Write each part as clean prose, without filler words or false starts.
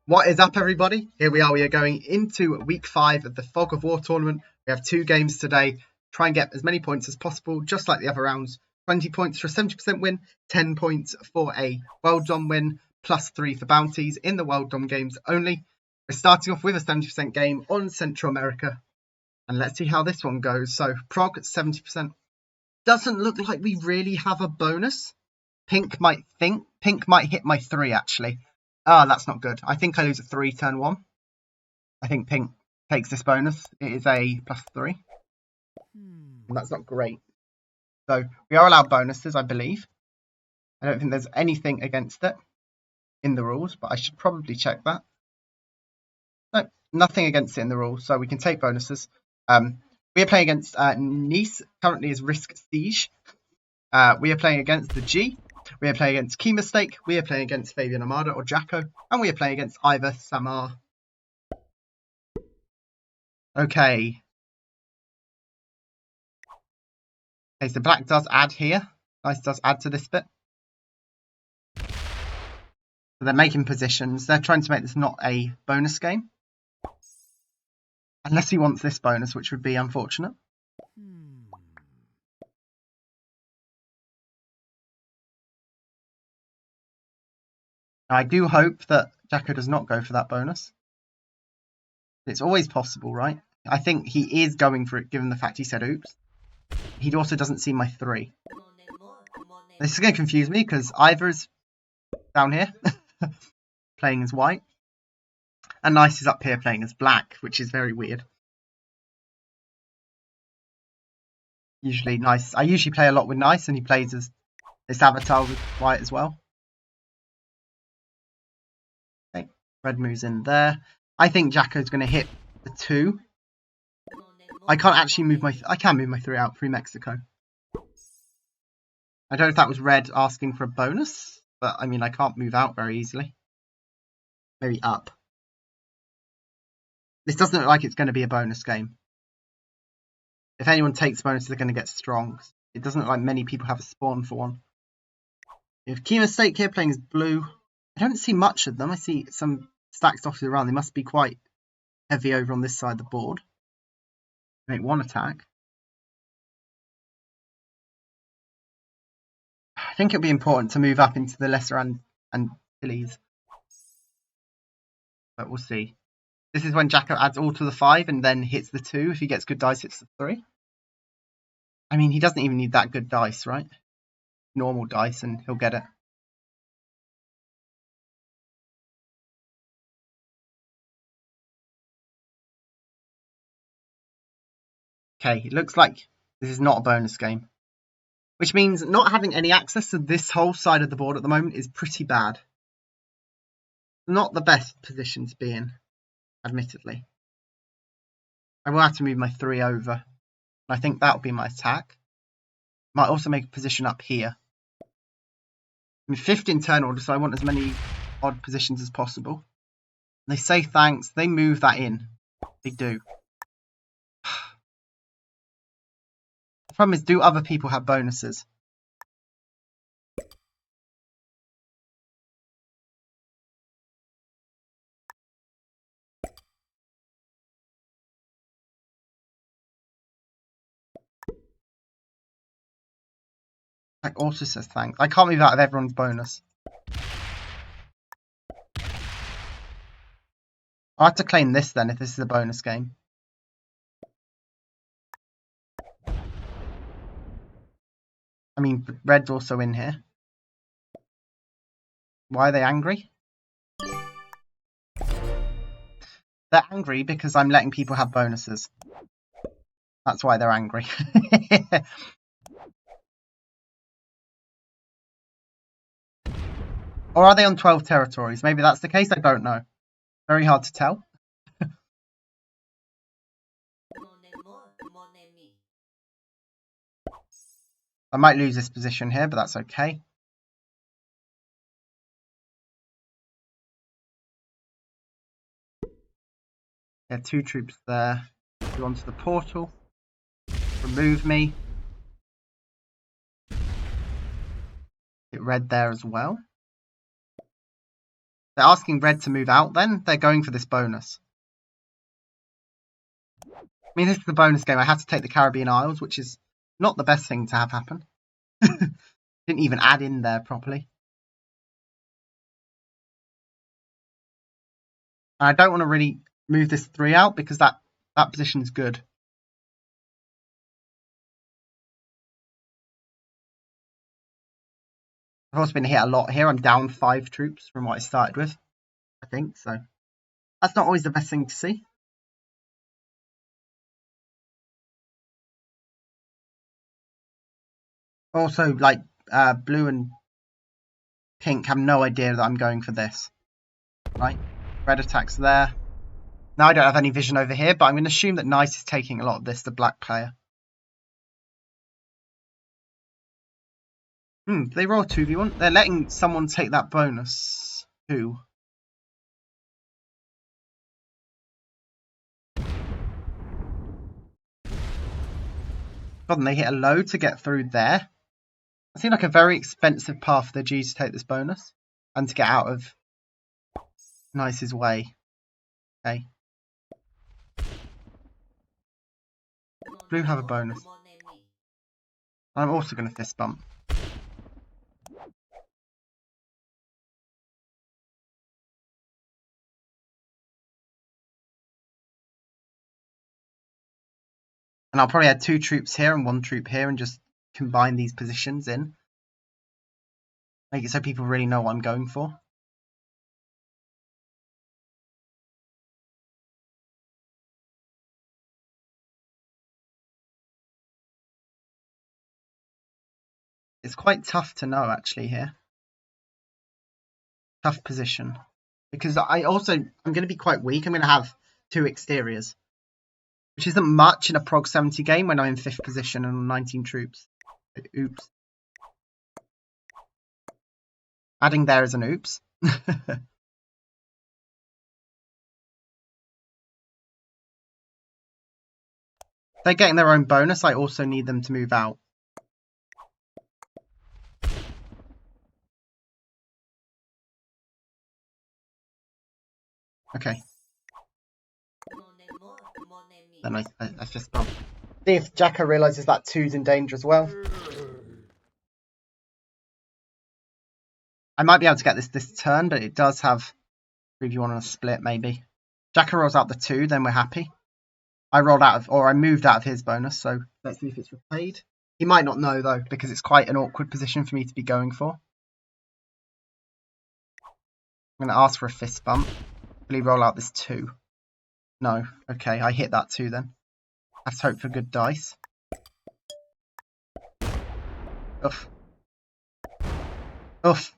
What is up, everybody? Here we are. We are going into week 5 of the Fog of War tournament. We have 2 games today. Try and get as many points as possible, just like the other rounds. 20 points for a 70% win, 10 points for a World Dom win, plus 3 for bounties in the World Dom games only. We're starting off with a 70% game on Central America. And let's see how this one goes. So, Prog at 70%. Doesn't look like we really have a bonus. Pink might hit my 3, actually. Ah, that's not good. I think I lose at 3 turn 1. I think pink takes this bonus. It is a +3. And that's not great. So we are allowed bonuses, I believe. I don't think there's anything against it in the rules, but I should probably check that. No, nothing against it in the rules, so we can take bonuses. We are playing against Nice, currently is Risk Siege. We are playing against the G. We are playing against Key Mistake, we are playing against Fabian Armada or Jacko, and we are playing against Ivor Samar. Okay. Okay, so black does add here. Nice does add to this bit. So they're making positions. They're trying to make this not a bonus game. Unless he wants this bonus, which would be unfortunate. I do hope that Jacko does not go for that bonus. It's always possible, right? I think he is going for it, given the fact he said oops. He also doesn't see my 3. This is going to confuse me, because Ivor's down here, playing as white. And Nice is up here playing as black, which is very weird. Usually Nice. I usually play a lot with Nice, and he plays as this avatar with white as well. Okay, red moves in there. I think Jacko's going to hit the 2. I can't actually move my... I can move my 3 out through Mexico. I don't know if that was red asking for a bonus, but I mean, I can't move out very easily. Maybe up. This doesn't look like it's going to be a bonus game. If anyone takes bonuses, they're going to get strong. It doesn't look like many people have a spawn for one. If Key Mistake here playing as blue, I don't see much of them. I see some stacks dotted around. They must be quite heavy over on this side of the board. Make 1 attack. I think it'll be important to move up into the lesser Antilles. But we'll see. This is when Jacko adds all to the 5 and then hits the 2. If he gets good dice, hits the 3. I mean, he doesn't even need that good dice, right? Normal dice and he'll get it. Okay, it looks like this is not a bonus game. Which means not having any access to this whole side of the board at the moment is pretty bad. Not the best position to be in, admittedly. I will have to move my 3 over. I think that'll be my attack. Might also make a position up here. I'm 5th in turn order, so I want as many odd positions as possible. And they say thanks, they move that in. They do. The problem is, do other people have bonuses? Like also says thanks. I can't move out of everyone's bonus. I'll have to claim this then if this is a bonus game. I mean, red's also in here. Why are they angry? They're angry because I'm letting people have bonuses. That's why they're angry. Or are they on 12 territories? Maybe that's the case, I don't know. Very hard to tell. I might lose this position here, but that's okay. There are 2 troops there. Go onto the portal. Remove me. Hit red there as well. They're asking red to move out then. They're going for this bonus. I mean, this is the bonus game. I have to take the Caribbean Isles, which is not the best thing to have happen. Didn't even add in there properly. And I don't want to really move this 3 out because that position is good. I've also been hit a lot here. I'm down 5 troops from what I started with, I think. So that's not always the best thing to see. Also, like blue and pink have no idea that I'm going for this. Right? Red attacks there. Now I don't have any vision over here, but I'm going to assume that Nice is taking a lot of this, the black player. They roll 2v1. They're letting someone take that bonus. Who? God, and they hit a low to get through there. It seemed like a very expensive path for the G to take this bonus and to get out of Nice's way. Okay. Blue have a bonus. I'm also going to fist bump. And I'll probably add 2 troops here and 1 troop here and just combine these positions in. Make it so people really know what I'm going for. It's quite tough to know actually here. Tough position. Because I'm going to be quite weak. I'm going to have 2 exteriors. Which isn't much in a Prog 70 game when I'm in 5th position and on 19 troops. Oops. Adding there is an oops. They're getting their own bonus. I also need them to move out. Okay. Then I fist bump. See if Jacko realizes that 2's in danger as well. I might be able to get this turn, but it does have 3v1 on a split, maybe. Jacko rolls out the 2, then we're happy. I moved out of his bonus, so let's see if it's repaid. He might not know though, because it's quite an awkward position for me to be going for. I'm going to ask for a fist bump. Will he roll out this 2? No. Okay, I hit that 2 then. I have to hope for good dice. Oof. Oof.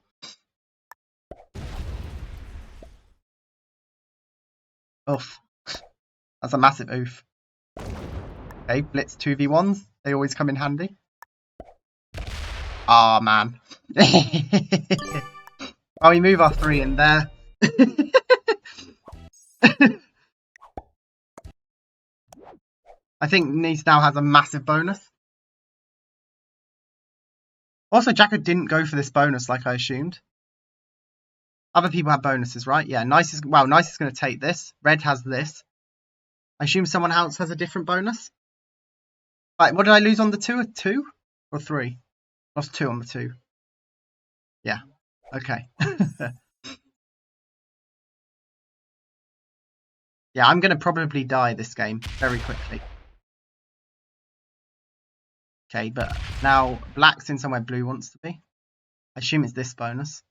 Oof. That's a massive oof. Okay, blitz 2v1s. They always come in handy. Ah, man. Oh, we move our 3 in there. I think Nice now has a massive bonus. Also, Jacko didn't go for this bonus like I assumed. Other people have bonuses, right? Yeah, Nice is going to take this. Red has this. I assume someone else has a different bonus. Right, what did I lose on the 2? 2 or 3? Lost 2 on the 2. Yeah. Okay. Yeah, I'm going to probably die this game very quickly. Okay, but now black's in somewhere blue wants to be. I assume it's this bonus.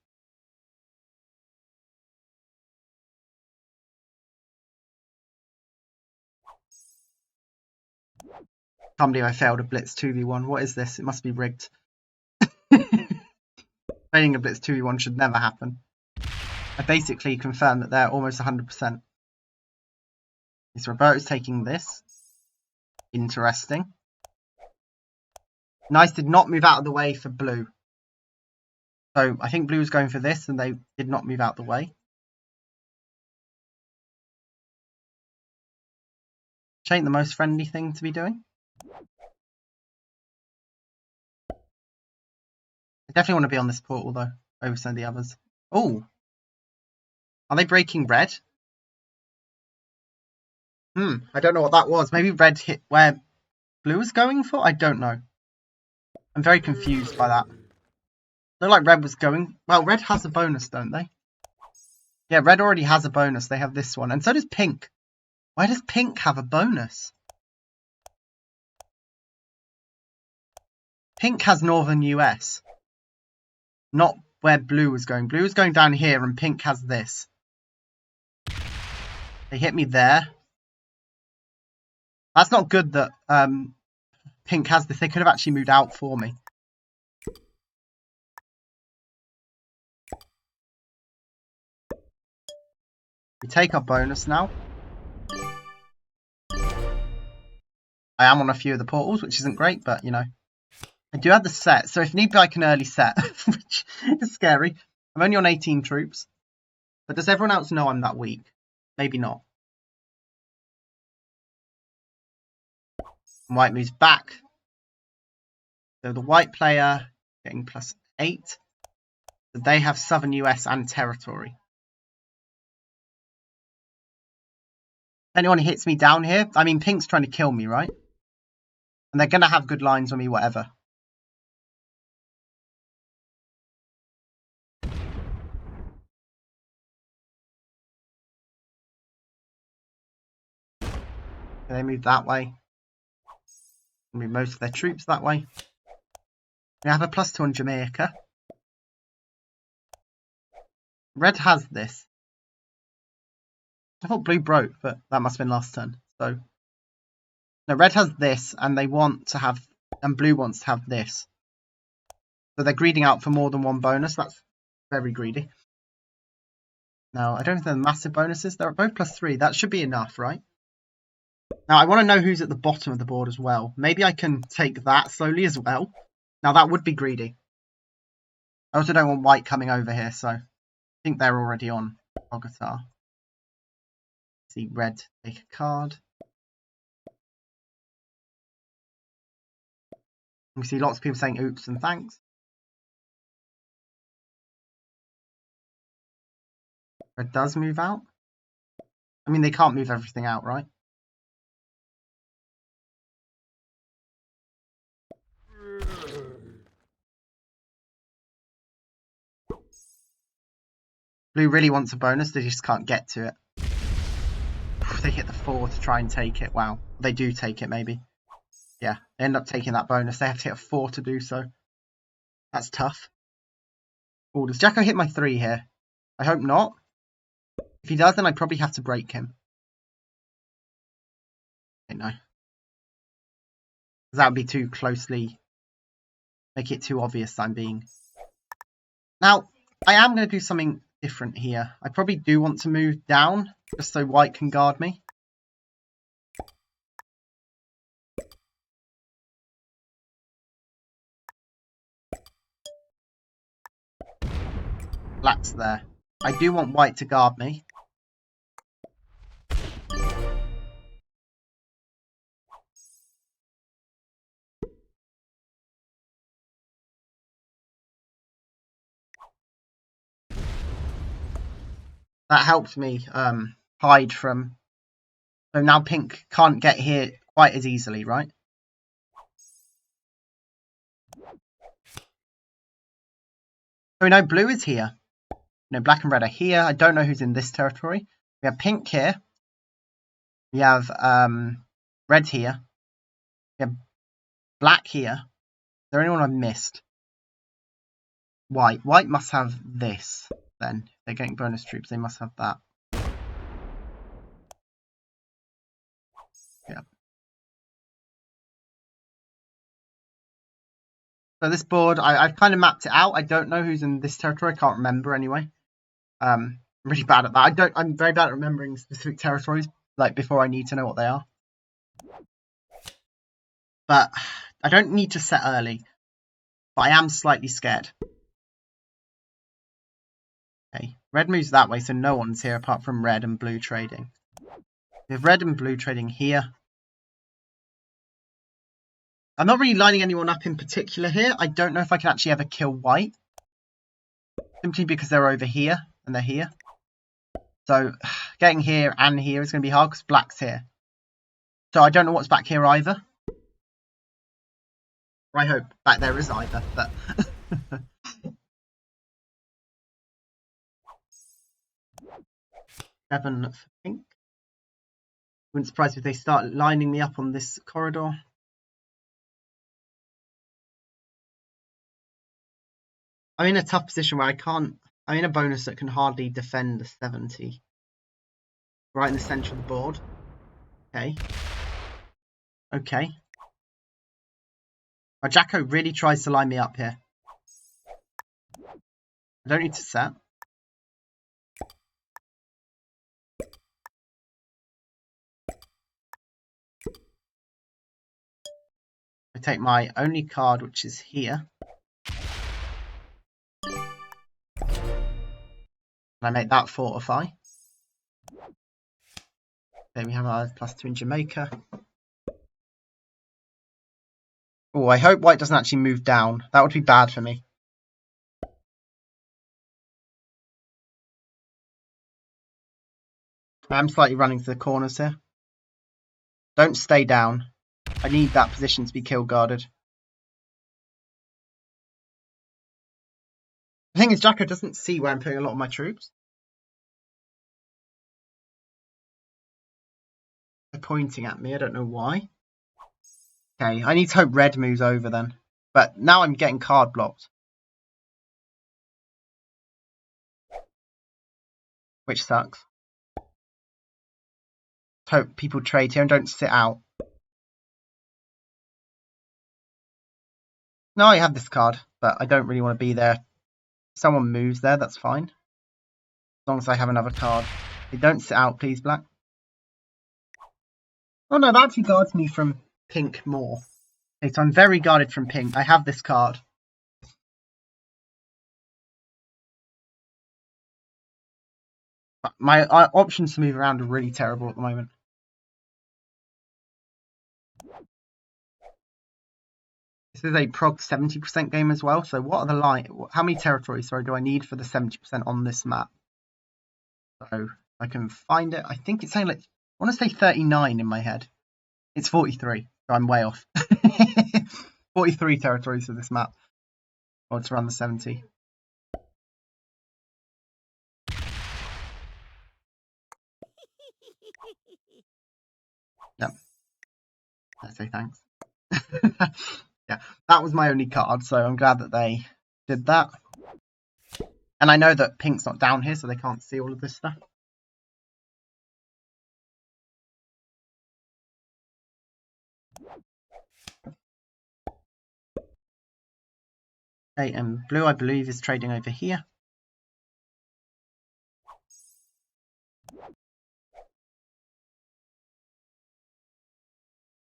Can't believe I failed a blitz 2v1. What is this? It must be rigged. Failing a blitz 2v1 should never happen. I basically confirmed that they're almost 100%. So Roberto's taking this. Interesting. Nice did not move out of the way for blue. So I think blue was going for this and they did not move out the way. Which ain't the most friendly thing to be doing. I definitely want to be on this portal though, over some of the others. Oh, Are they breaking red? I don't know what that was. Maybe red hit where blue was going for? I don't know. I'm very confused by that. Looked like red was going... Well, red has a bonus, don't they? Yeah, red already has a bonus. They have this one. And so does pink. Why does pink have a bonus? Pink has northern US. Not where blue was going. Blue was going down here and pink has this. They hit me there. That's not good that pink has this. They could have actually moved out for me. We take our bonus now. I am on a few of the portals, which isn't great, but, you know. I do have the set, so if need be, I can early set, which is scary. I'm only on 18 troops. But does everyone else know I'm that weak? Maybe not. White moves back. So the white player getting +8. So they have southern US and territory. Anyone hits me down here, I mean, pink's trying to kill me, right? And they're going to have good lines on me, whatever. They move that way. Move most of their troops that way. We have a +2 on Jamaica. Red has this. I thought blue broke, but that must have been last turn. So, no, red has this, and they want to have, and blue wants to have this. So they're greeding out for more than one bonus. That's very greedy. Now, I don't think they're massive bonuses. They're both +3. That should be enough, right? Now, I want to know who's at the bottom of the board as well. Maybe I can take that slowly as well. Now, that would be greedy. I also don't want white coming over here, so I think they're already on Bogota. See red take a card. We see lots of people saying oops and thanks. Red does move out. I mean, they can't move everything out, right? Blue really wants a bonus, they just can't get to it. They hit the 4 to try and take it. Wow. They do take it, maybe. Yeah, they end up taking that bonus. They have to hit a 4 to do so. That's tough. Oh, does Jacko hit my 3 here? I hope not. If he does, then I probably have to break him. Okay, no. That would be too closely... Make it too obvious I'm being... Now, I am going to do something different here. I probably do want to move down, just so white can guard me. Black's there. I do want white to guard me. That helped me hide from... So now pink can't get here quite as easily, right? So we know blue is here. No, black and red are here. I don't know who's in this territory. We have pink here. We have red here. We have black here. Is there anyone I've missed? White. White must have this, then. If they're getting bonus troops, they must have that. Yeah. So this board, I've kind of mapped it out. I don't know who's in this territory. I can't remember anyway. I'm really bad at that. I'm very bad at remembering specific territories, like before I need to know what they are. But I don't need to set early. But I am slightly scared. Okay, red moves that way, so no one's here apart from red and blue trading. We have red and blue trading here. I'm not really lining anyone up in particular here. I don't know if I can actually ever kill white. Simply because they're over here and they're here. So getting here and here is going to be hard because black's here. So I don't know what's back here either. I hope back there is either, but... Seven for pink. Wouldn't surprise me if they start lining me up on this corridor. I'm in a tough position where I can't... I'm in a bonus that can hardly defend the 70. Right in the centre of the board. Okay. Okay. Oh, Jacko really tries to line me up here. I don't need to set. I take my only card, which is here. And I make that fortify. Then we have our +2 in Jamaica. Oh, I hope white doesn't actually move down. That would be bad for me. I'm slightly running to the corners here. Don't stay down. I need that position to be kill guarded. The thing is, Jacko doesn't see where I'm putting a lot of my troops. They're pointing at me. I don't know why. Okay, I need to hope red moves over then. But now I'm getting card blocked. Which sucks. Hope people trade here and don't sit out. No, I have this card, but I don't really want to be there. If someone moves there, that's fine. As long as I have another card. They don't sit out, please, black. Oh no, that actually guards me from pink more. Okay, so I'm very guarded from pink. I have this card. But my options to move around are really terrible at the moment. This is a prog 70% game as well. So what are the line? How many territories, sorry, do I need for the 70% on this map? So I can find it. I think it's saying like, I want to say 39 in my head. It's 43, so I'm way off. 43 territories for this map. Well, it's around the 70. Yep. I say thanks. Yeah, that was my only card, so I'm glad that they did that. And I know that pink's not down here, so they can't see all of this stuff. Okay, and blue, I believe, is trading over here.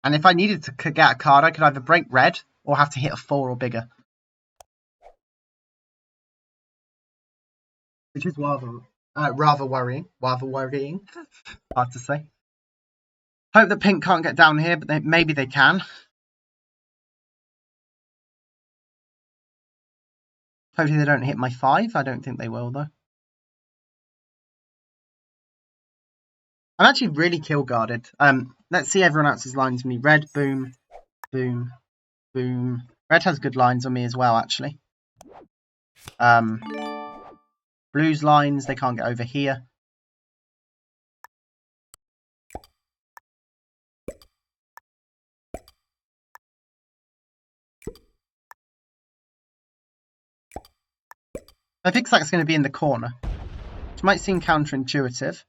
And if I needed to get a card, I could either break red or have to hit a 4 or bigger. Which is rather worrying. Rather worrying. Hard to say. Hope that pink can't get down here, but maybe they can. Hopefully they don't hit my 5. I don't think they will, though. I'm actually really kill guarded. Let's see everyone else's lines on me. Red, boom, boom, boom. Red has good lines on me as well, actually. Blue's lines, they can't get over here. I think that's going to be in the corner, which might seem counterintuitive.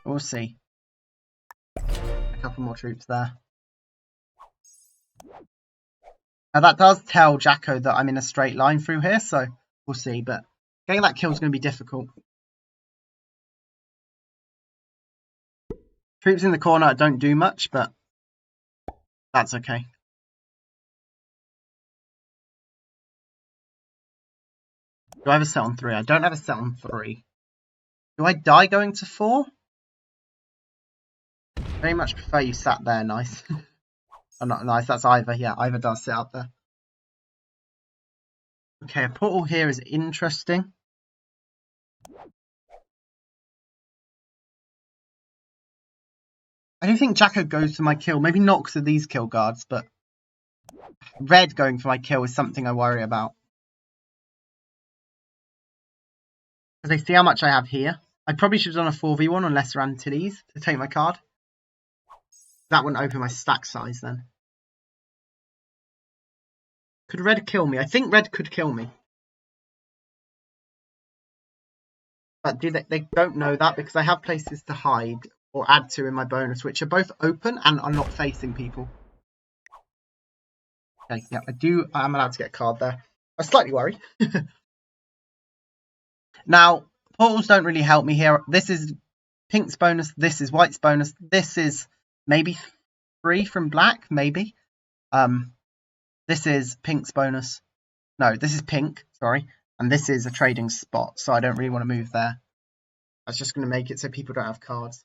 We'll see. A couple more troops there. Now that does tell Jacko that I'm in a straight line through here, so we'll see. But getting that kill is going to be difficult. Troops in the corner don't do much, but that's okay. Do I have a set on 3? I don't have a set on 3. Do I die going to 4? Very much prefer you sat there, nice. Oh, not nice, that's Ivor. Yeah, Ivor does sit up there. Okay, a portal here is interesting. I don't think Jacko goes for my kill. Maybe not because of these kill guards, but red going for my kill is something I worry about. Because they see how much I have here. I probably should have done a 4v1 on lesser Antilles to take my card. That wouldn't open my stack size then. Could red kill me? I think red could kill me. But they don't know that because I have places to hide or add to in my bonus, which are both open and are not facing people. Okay, yeah, I am allowed to get a card there. I was slightly worried. Now, portals don't really help me here. This is pink's bonus, this is white's bonus, this is maybe 3 from black, maybe. This is pink's bonus. No, this is pink, sorry. And this is a trading spot, so I don't really want to move there. That's just going to make it so people don't have cards.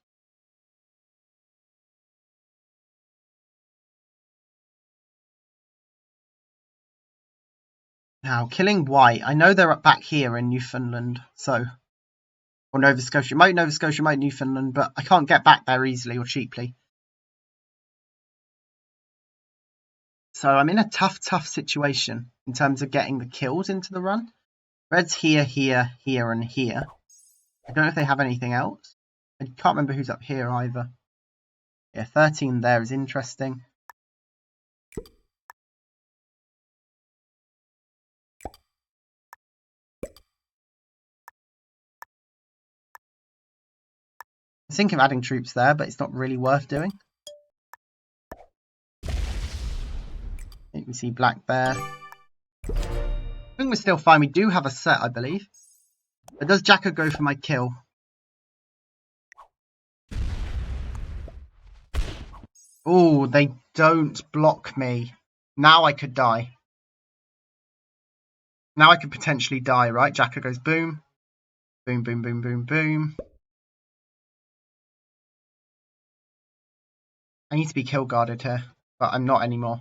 Now, killing white. I know they're back here in Newfoundland, so... Or Nova Scotia. Might Nova Scotia, might Newfoundland, but I can't get back there easily or cheaply. So I'm in a tough situation in terms of getting the kills into the run. Red's here, here, here, and here. I don't know if they have anything else. I can't remember who's up here either. Yeah, 13 there is interesting. I think of adding troops there, but it's not really worth doing. You can see black there. I think we're still fine. We do have a set, I believe. But does Jacko go for my kill? Oh, they don't block me. Now I could die. Now I could potentially die, right? Jacko goes boom. Boom, boom, boom, boom, boom. I need to be kill guarded here, but I'm not anymore.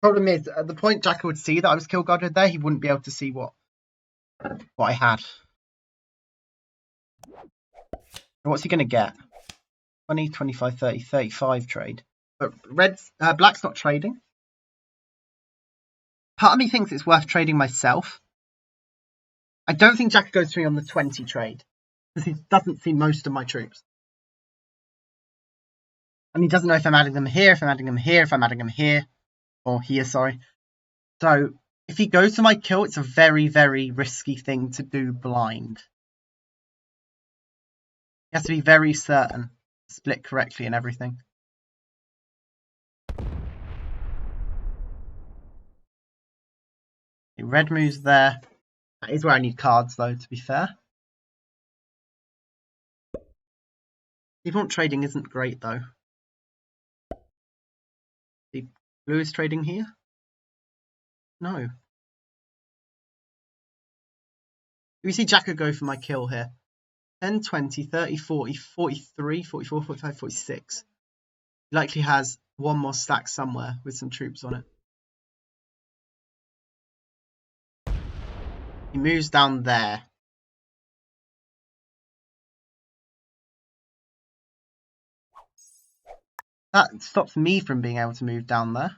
Problem is, at the point Jacko would see that I was kill guarded there, he wouldn't be able to see what I had. What's he going to get? 20, 25, 30, 35 trade. But black's not trading. Part of me thinks it's worth trading myself. I don't think Jacko goes for me on the 20 trade, because he doesn't see most of my troops. And he doesn't know if I'm adding them here, if I'm adding them here, if I'm adding them here. Or here, sorry. So, if he goes for my kill, it's a very, very risky thing to do blind. He has to be very certain, split correctly and everything. Okay, red moves there. That is where I need cards, though, to be fair. Default trading isn't great, though. The blue is trading here? No. Do we see Jacko go for my kill here? 10, 20, 30, 40, 43, 44, 45, 46. He likely has one more stack somewhere with some troops on it. He moves down there. That stops me from being able to move down there.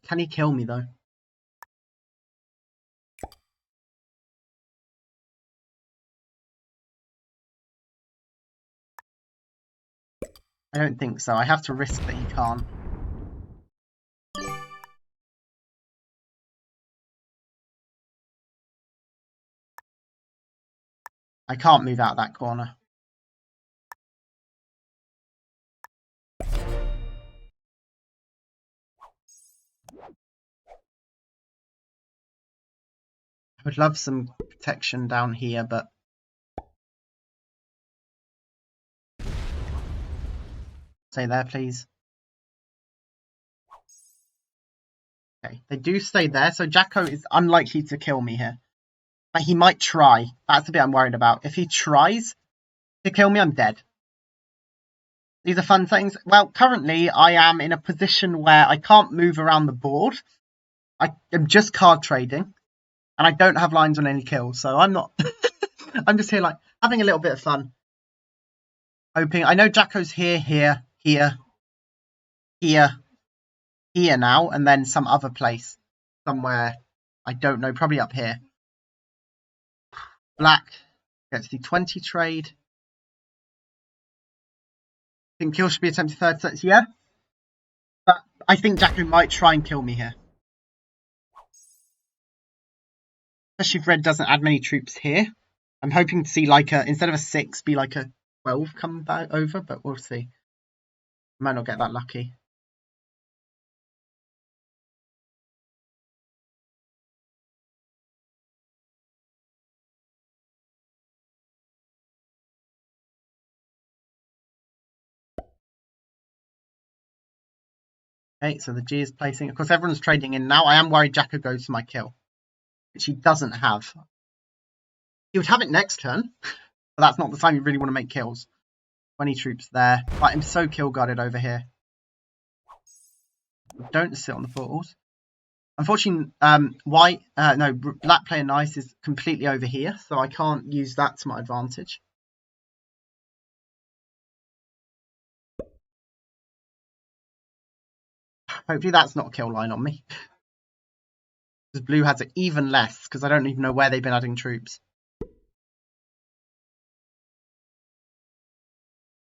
Can he kill me, though? I don't think so. I have to risk that he can't. I can't move out of that corner. I would love some protection down here, but... Stay there, please. Okay, they do stay there, so Jacko is unlikely to kill me here. But he might try. That's the bit I'm worried about. If he tries to kill me, I'm dead. These are fun things. Well, currently I am in a position where I can't move around the board. I am just card trading. And I don't have lines on any kills, so I'm not... I'm just here like having a little bit of fun. Hoping. I know Jacko's here, here, here, here, here now, and then some other place. Somewhere. I don't know. Probably up here. Black gets the 20 trade. I think kill should be attempted third sets, yeah. But I think Jacko might try and kill me here. Especially if red doesn't add many troops here. I'm hoping to see like a, instead of a 6, be like a 12 come back over, but we'll see. Might not get that lucky. Okay, so the G is placing. Of course, everyone's trading in now. I am worried Jacko goes for my kill, which he doesn't have. He would have it next turn, but that's not the time you really want to make kills. 20 troops there. But I'm so kill guarded over here. Don't sit on the portals. Unfortunately, black player nice is completely over here, so I can't use that to my advantage. Hopefully that's not a kill line on me. Because blue has it even less, because I don't even know where they've been adding troops.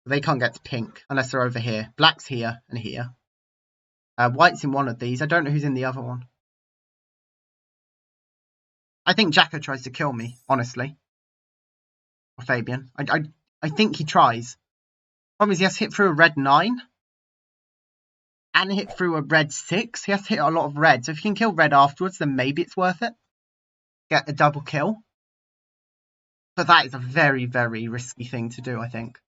They can't get to pink unless they're over here. Black's here and here. White's in one of these. I don't know who's in the other one. I think Jacko tries to kill me, honestly. Or Fabian. I think he tries. Problem is he has to hit through a red 9. And hit through a red 6. He has to hit a lot of red. So if he can kill red afterwards, then maybe it's worth it. Get a double kill. But that is a very, very risky thing to do, I think.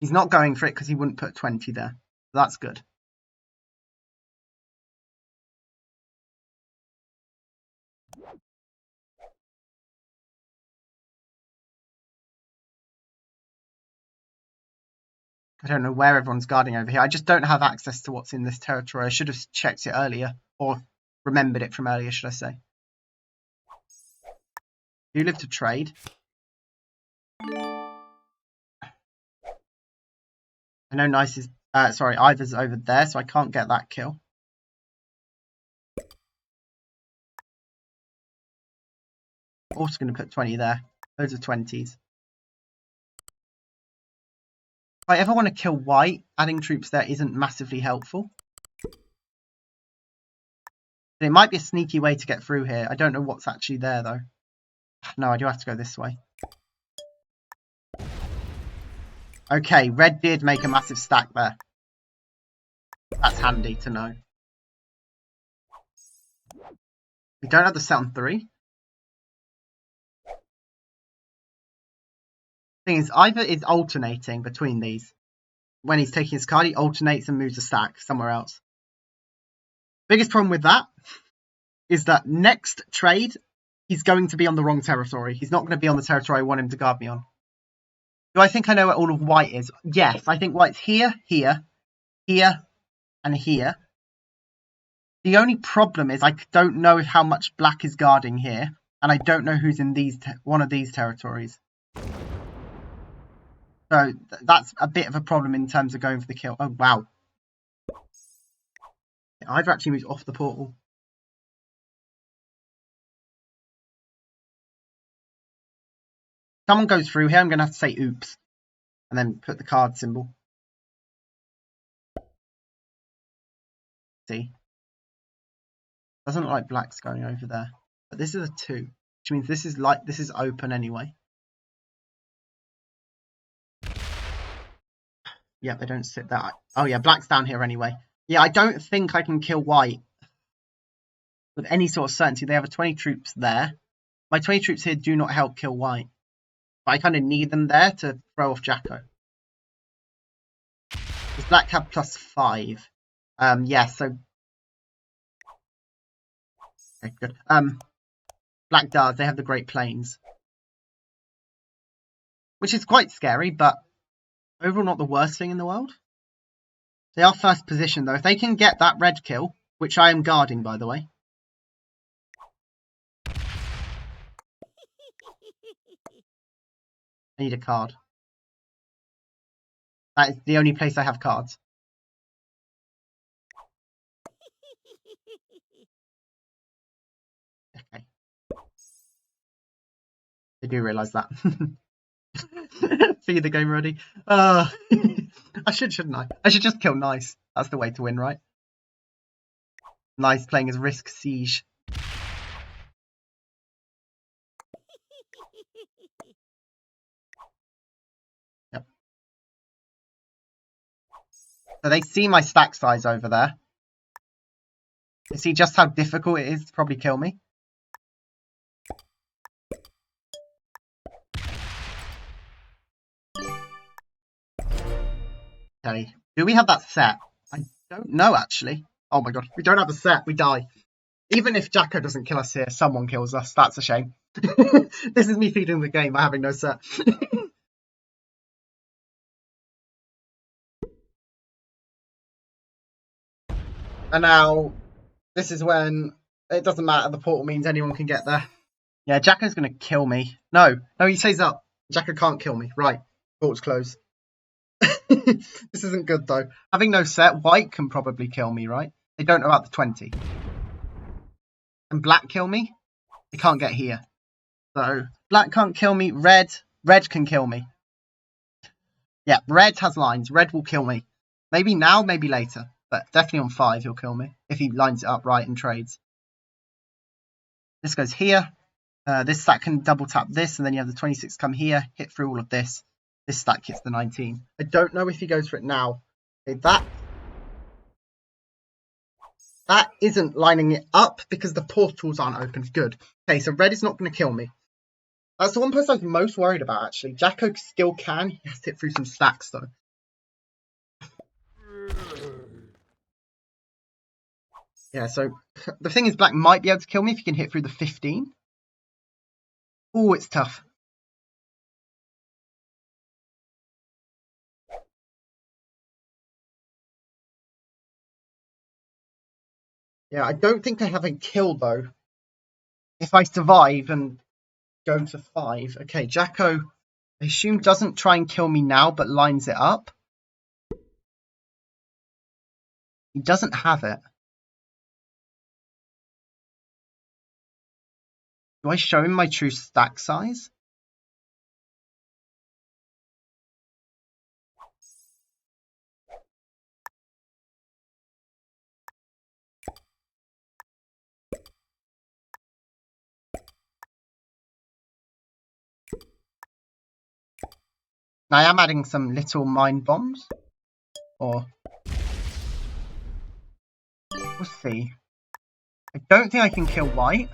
He's not going for it because he wouldn't put 20 there. That's good. I don't know where everyone's guarding over here. I just don't have access to what's in this territory. I should have checked it earlier. Or remembered it from earlier, should I say. You live to trade. I know Nice is... sorry, Ivor's over there, so I can't get that kill. Also going to put 20 there. Loads of 20s. If I ever want to kill white, adding troops there isn't massively helpful. It might be a sneaky way to get through here. I don't know what's actually there, though. No, I do have to go this way. Okay, red did make a massive stack there. That's handy to know. We don't have the set on 3. Thing is, Ivor is alternating between these. When he's taking his card, he alternates and moves a stack somewhere else. Biggest problem with that is that next trade, he's going to be on the wrong territory. He's not going to be on the territory I want him to guard me on. Do I think I know where all of white is? Yes, I think white's here, here, here, and here. The only problem is I don't know how much black is guarding here, and I don't know who's in these one of these territories. So that's a bit of a problem in terms of going for the kill. Oh, wow. I've actually moved off the portal. Someone goes through here, I'm going to have to say oops. And then put the card symbol. See? Doesn't look like black's going over there. But this is a 2. Which means this is open anyway. Yeah, they don't sit there. Oh yeah, black's down here anyway. Yeah, I don't think I can kill white with any sort of certainty. They have a 20 troops there. My 20 troops here do not help kill white. But I kind of need them there to throw off Jacko. Does black have +5? Yeah, so... Okay, good. Black does. They have the Great Plains. Which is quite scary, but overall not the worst thing in the world. They are first position, though. If they can get that red kill, which I am guarding, by the way. I need a card. That is the only place I have cards. Okay. I do realise that. Feed the game ready. I shouldn't I? I should just kill Nice. That's the way to win, right? Nice playing as Risk Siege. Yep. So they see my stack size over there. They see just how difficult it is to probably kill me. Okay. Do we have that set? I don't know, actually. Oh my god. We don't have the set. We die. Even if Jacko doesn't kill us here, someone kills us. That's a shame. This is me feeding the game by having no set. And now, this is when it doesn't matter. The portal means anyone can get there. Yeah, Jacko's going to kill me. No, he stays up. Jacko can't kill me. Right. Portal's closed. This isn't good, though. Having no set, white can probably kill me, right? They don't know about the 20. And black kill me? They can't get here. So, black can't kill me. Red can kill me. Yeah, red has lines. Red will kill me. Maybe now, maybe later. But definitely on 5 he'll kill me. If he lines it up right and trades. This goes here. This stack can double tap this. And then you have the 26 come here. Hit through all of this. This stack hits the 19. I don't know if he goes for it now. Okay, that isn't lining it up because the portals aren't open. Good. Okay, so red is not going to kill me. That's the one person I'm most worried about, actually. Jacko still can. He has to hit through some stacks, though. Yeah, so the thing is, black might be able to kill me if he can hit through the 15. Oh, it's tough. Yeah, I don't think I have a kill, though. If I survive and go to 5. Okay, Jacko, I assume, doesn't try and kill me now, but lines it up. He doesn't have it. Do I show him my true stack size? I am adding some little mine bombs. Or we'll see. I don't think I can kill white.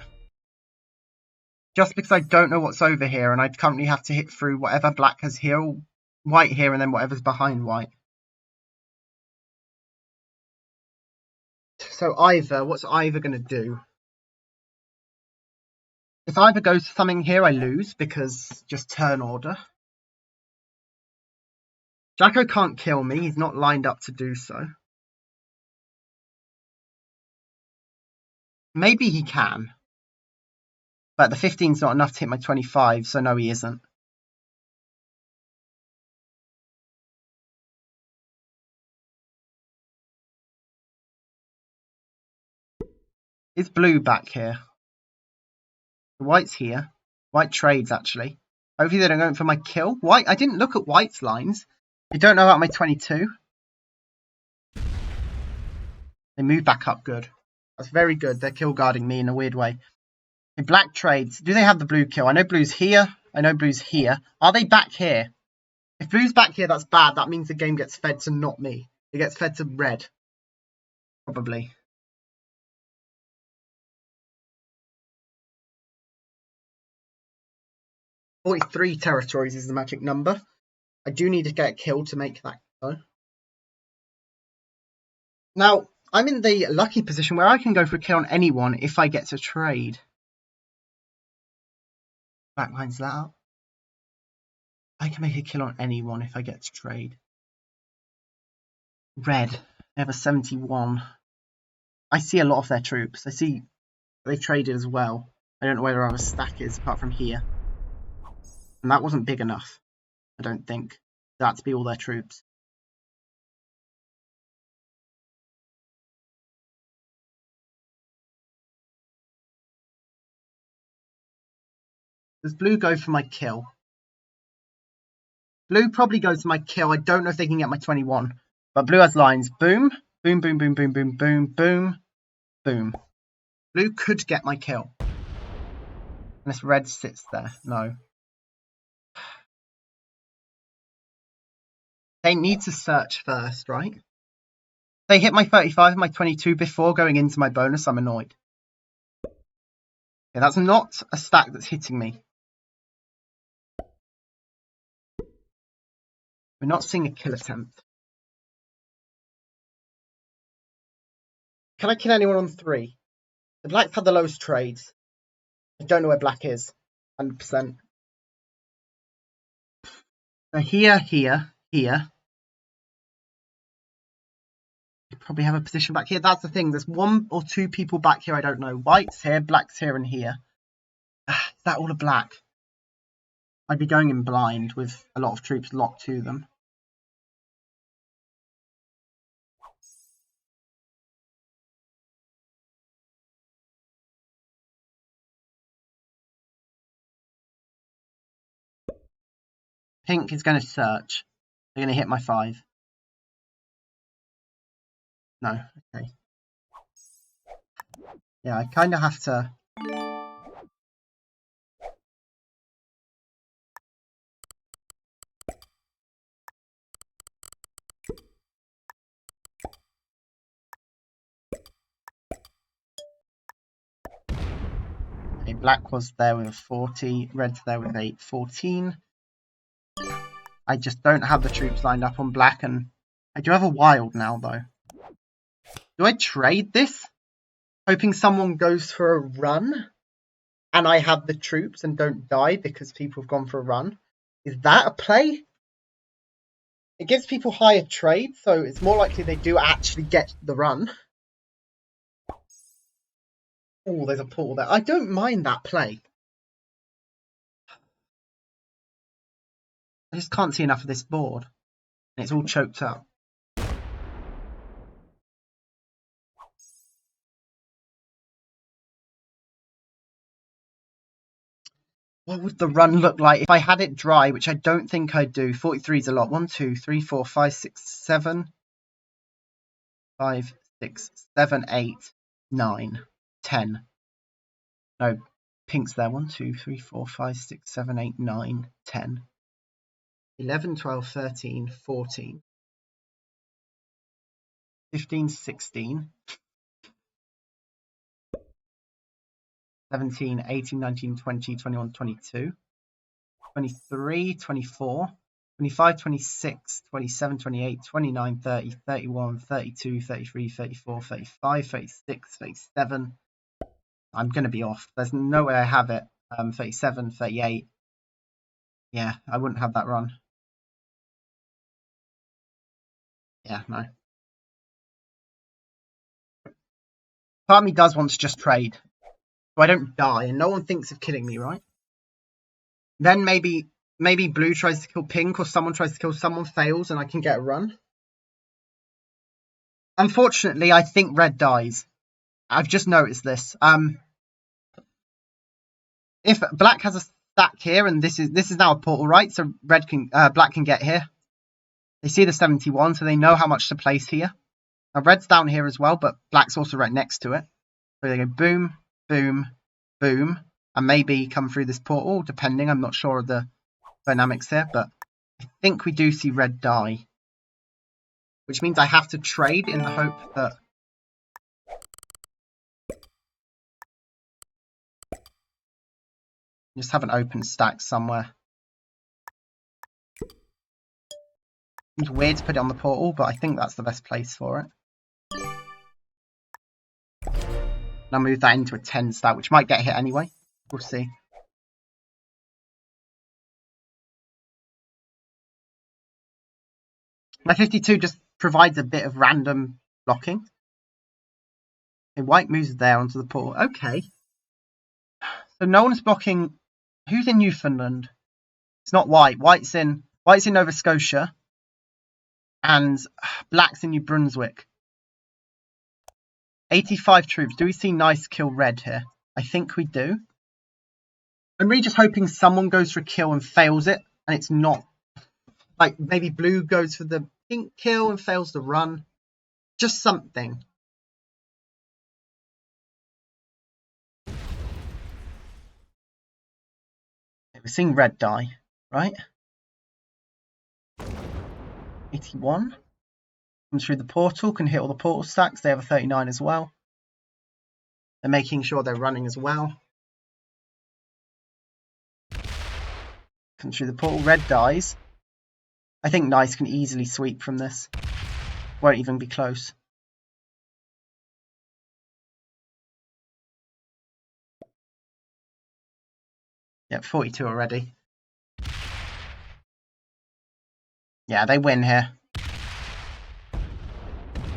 Just because I don't know what's over here, and I currently have to hit through whatever black has here, or white here, and then whatever's behind white. So what's Ivor going to do? If Ivor goes to something here, I lose, because just turn order. Jacko can't kill me, he's not lined up to do so. Maybe he can. But the 15's not enough to hit my 25, so no, he isn't. Is blue back here? The white's here. White trades, actually. Hopefully they don't go for my kill. White, I didn't look at white's lines. They don't know about my 22. They move back up good. That's very good. They're kill guarding me in a weird way. In black trades, do they have the blue kill? I know blue's here. I know blue's here. Are they back here? If blue's back here, that's bad. That means the game gets fed to not me. It gets fed to red. Probably. .43 territories is the magic number. I do need to get a kill to make that though. Now, I'm in the lucky position where I can go for a kill on anyone if I get to trade. Backlines that up. I can make a kill on anyone if I get to trade. Red, they have a 71. I see a lot of their troops. I see they traded as well. I don't know where our stack is apart from here. And that wasn't big enough, I don't think. That to be all their troops. Does blue go for my kill? Blue probably goes for my kill. I don't know if they can get my 21. But blue has lines. Boom, boom, boom, boom, boom, boom, boom, boom, boom. Blue could get my kill. Unless red sits there. No. They need to search first, right? If they hit my 35 and my 22 before going into my bonus, I'm annoyed. Okay, that's not a stack that's hitting me. We're not seeing a kill attempt. Can I kill anyone on 3? The black's had the lowest trades. I don't know where black is. 100%. So here. You probably have a position back here. That's the thing. There's 1 or 2 people back here. I don't know. White's here, black's here, and here. Is that all a black? I'd be going in blind with a lot of troops locked to them. Pink is going to search. They're going to hit my 5. No, okay. Yeah, I kind of have to... Okay, black was there with 40, red's there with 8, 14. I just don't have the troops lined up on black, and I do have a wild now, though. Do I trade this? Hoping someone goes for a run, and I have the troops and don't die because people have gone for a run? Is that a play? It gives people higher trade, so it's more likely they do actually get the run. Oh, there's a portal there. I don't mind that play. I just can't see enough of this board. And it's all choked up. What would the run look like if I had it dry, which I don't think I do? 43 is a lot. 1, 2, 3, 4, 5, 6, 7. 5, 6, 7, 8, 9, 10. No, pink's there. 1, 2, 3, 4, 5, 6, 7, 8, 9, 10. 11, 12, 13, 14. 15, 16. 17, 18, 19, 20, 21, 22. 23, 24. 25, 26, 27, 28, 29, 30, 31, 32, 33, 34, 35, 36, 37. I'm going to be off. There's no way I have it. 37, 38. Yeah, I wouldn't have that run. Yeah, no. Part of me does want to just trade, so I don't die, and no one thinks of killing me, right? Then maybe blue tries to kill pink, or someone tries to kill someone, fails, and I can get a run. Unfortunately, I think red dies. I've just noticed this. If black has a stack here, and this is now a portal, right? So black can get here. They see the 71, so they know how much to place here. Now red's down here as well, but black's also right next to it. So they go boom, boom, boom, and maybe come through this portal, depending. I'm not sure of the dynamics here, but I think we do see red die. Which means I have to trade in the hope that... Just have an open stack somewhere. It's weird to put it on the portal, but I think that's the best place for it. And I'll move that into a 10 stack, which might get hit anyway. We'll see. My 52 just provides a bit of random blocking. Okay, white moves there onto the portal. Okay. So no one's blocking. Who's in Newfoundland? It's not white. White's in Nova Scotia. And black's in New Brunswick. 85 troops. Do we see nice kill red here? I think we do. I'm really just hoping someone goes for a kill and fails it. And it's not. Like, maybe blue goes for the pink kill and fails the run. Just something. We're seeing red die, right? 81. Comes through the portal, can hit all the portal stacks. They have a 39 as well. They're making sure they're running as well. Comes through the portal, red dies. I think nice can easily sweep from this. Won't even be close. Yep, 42 already. Yeah, they win here.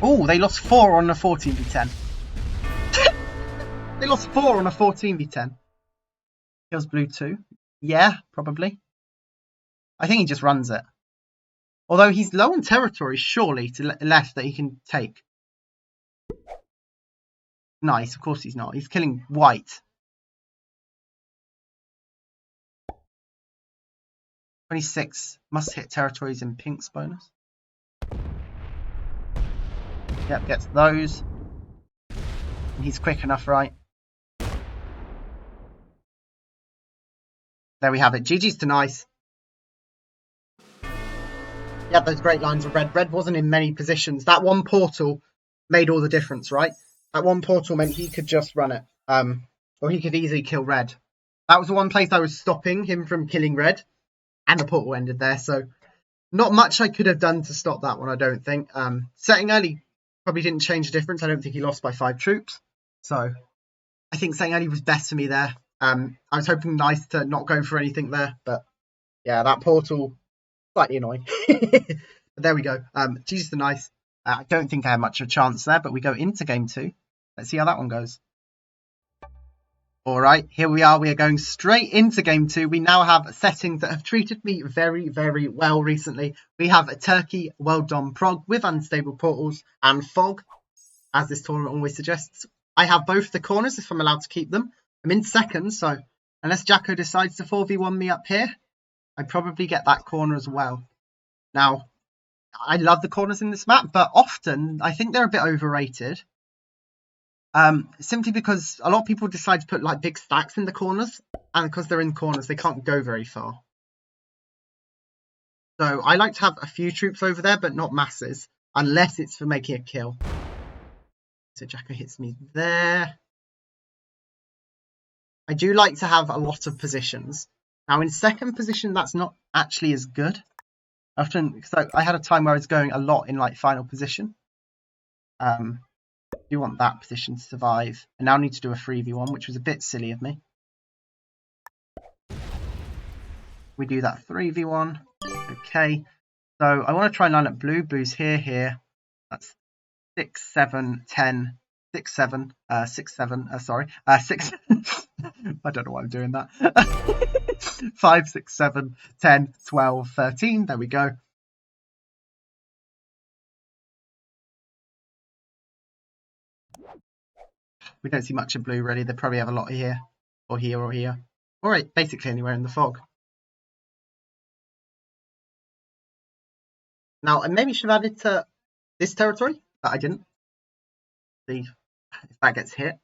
Oh, they lost 4 on a 14v10. They lost 4 on a 14v10. Kills blue 2. Yeah, probably. I think he just runs it. Although he's low on territory, surely, to left that he can take. Nice, of course he's not. He's killing white. 26 must hit territories in pink's bonus. Yep, gets those. And he's quick enough, right? There we have it. GG's to nice. Yeah, those great lines of red. Red wasn't in many positions. That one portal made all the difference, right? That one portal meant he could just run it. Or he could easily kill red. That was the one place I was stopping him from killing red. And the portal ended there. So not much I could have done to stop that one, I don't think. Setting early probably didn't change the difference. I don't think he lost by 5 troops. So I think setting early was best for me there. I was hoping nice to not go for anything there. But yeah, that portal, slightly annoying. But there we go. Jesus the nice. I don't think I had much of a chance there, but we go into game 2. Let's see how that one goes. All right, here we are. We are going straight into game 2. We now have settings that have treated me very, very well recently. We have a Turkey Well Done Prog with unstable portals and fog, as this tournament always suggests. I have both the corners if I'm allowed to keep them. I'm in second, so unless Jacko decides to 4v1 me up here, I probably get that corner as well. Now, I love the corners in this map, but often I think they're a bit overrated. Simply because a lot of people decide to put like big stacks in the corners, and because they're in corners, they can't go very far. So I like to have a few troops over there, but not masses, unless it's for making a kill. So Jacko hits me there. I do like to have a lot of positions. Now in second position, that's not actually as good. Often, because I had a time where I was going a lot in like final position. Do want that position to survive. I now need to do a 3v1, which was a bit silly of me. We do that 3v1. Okay. So I want to try and line up blue. Blue's here. That's 6, 7, 10, 6, 7, 6, 7, sorry. 6. I don't know why I'm doing that. 5, 6, 7, 10, 12, 13. There we go. We don't see much of blue, really. They probably have a lot here, or here, or here. All right, basically anywhere in the fog. Now, I maybe should have added to this territory, but I didn't. See if that gets hit.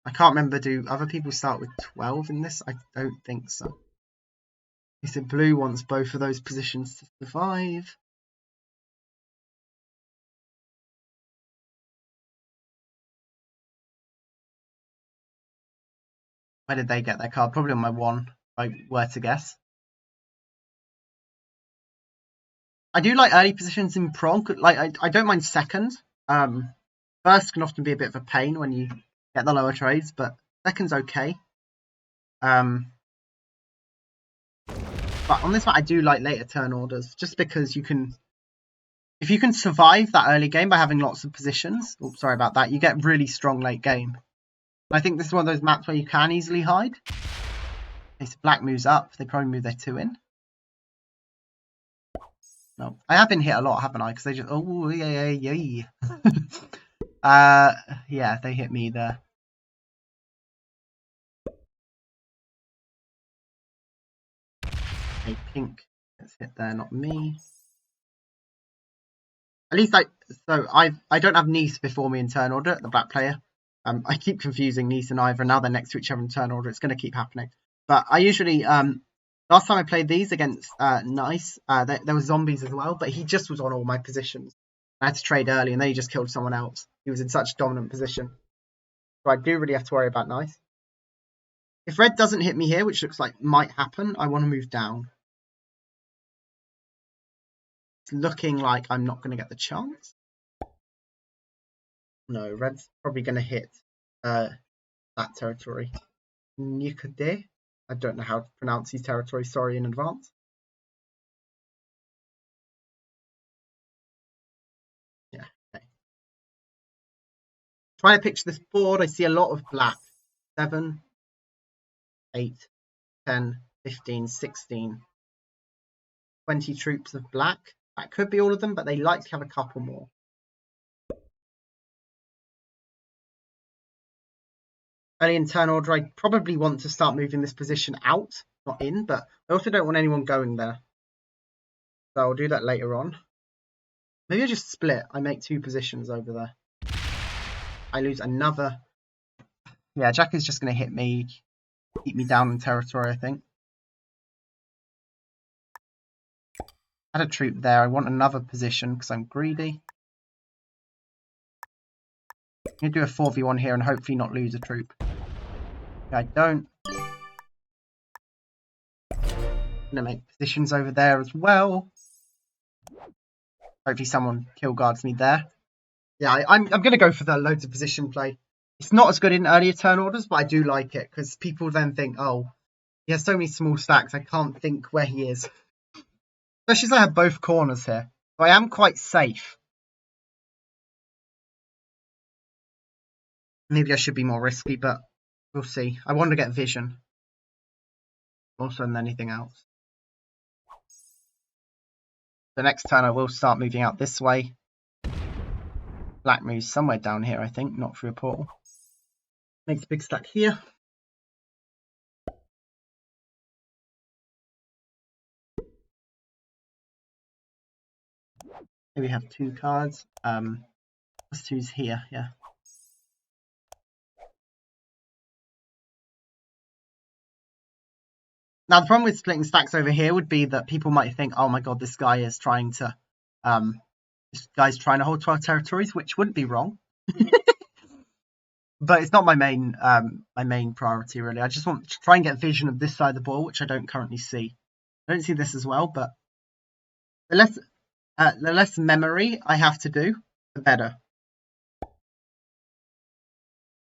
I can't remember, do other people start with 12 in this? I don't think so. He said blue wants both of those positions to survive. Where did they get their card? Probably on my 1, if I were to guess. I do like early positions in prog. Like I don't mind second. First can often be a bit of a pain when you get the lower trades, but second's okay. But on this one, I do like later turn orders, just because you can, if you can survive that early game by having lots of positions. Oops, sorry about that. You get really strong late game. I think this is one of those maps where you can easily hide. Okay, so black moves up. They probably move their 2 in. No, I have been hit a lot, haven't I? Because they just yeah, they hit me there. Okay, pink gets hit there, not me. At least I don't have Nice before me in turn order, the black player. I keep confusing Nice and Ivor, and now they're next to each other in turn order. It's going to keep happening. But I usually last time I played these against Nice, there were zombies as well, but he just was on all my positions. I had to trade early, and then he just killed someone else. He was in such a dominant position. So I do really have to worry about Nice. If red doesn't hit me here, which looks like might happen, I want to move down. It's looking like I'm not going to get the chance. No, red's probably going to hit that territory. Nikode. I don't know how to pronounce these territories, sorry in advance. Yeah, okay. Trying to picture this board, I see a lot of black. 7, 8, 10, 15, 16, 20 troops of black. That could be all of them, but they like to have a couple more. Early in turn order, I probably want to start moving this position out, not in, but I also don't want anyone going there. So I'll do that later on. Maybe I just split. I make 2 positions over there. I lose another. Yeah, Jack is just going to hit me, keep me down in territory, I think. Add a troop there. I want another position because I'm greedy. I'm going to do a 4v1 here and hopefully not lose a troop. I don't. I'm going to make positions over there as well. Hopefully someone kill guards me there. Yeah, I'm going to go for the loads of position play. It's not as good in earlier turn orders, but I do like it because people then think, oh, he has so many small stacks, I can't think where he is. Especially as I have both corners here. So I am quite safe. Maybe I should be more risky, but we'll see. I want to get vision more so than anything else. The next turn I will start moving out this way. Black moves somewhere down here, I think, not through a portal. Makes a big stack here. Here we have 2 cards. Plus 2's here, yeah. Now the problem with splitting stacks over here would be that people might think, oh my god, this guy is trying to hold 12 territories, which wouldn't be wrong. But it's not my main priority really. I just want to try and get vision of this side of the ball, which I don't currently see. I don't see this as well, but the less memory I have to do, the better.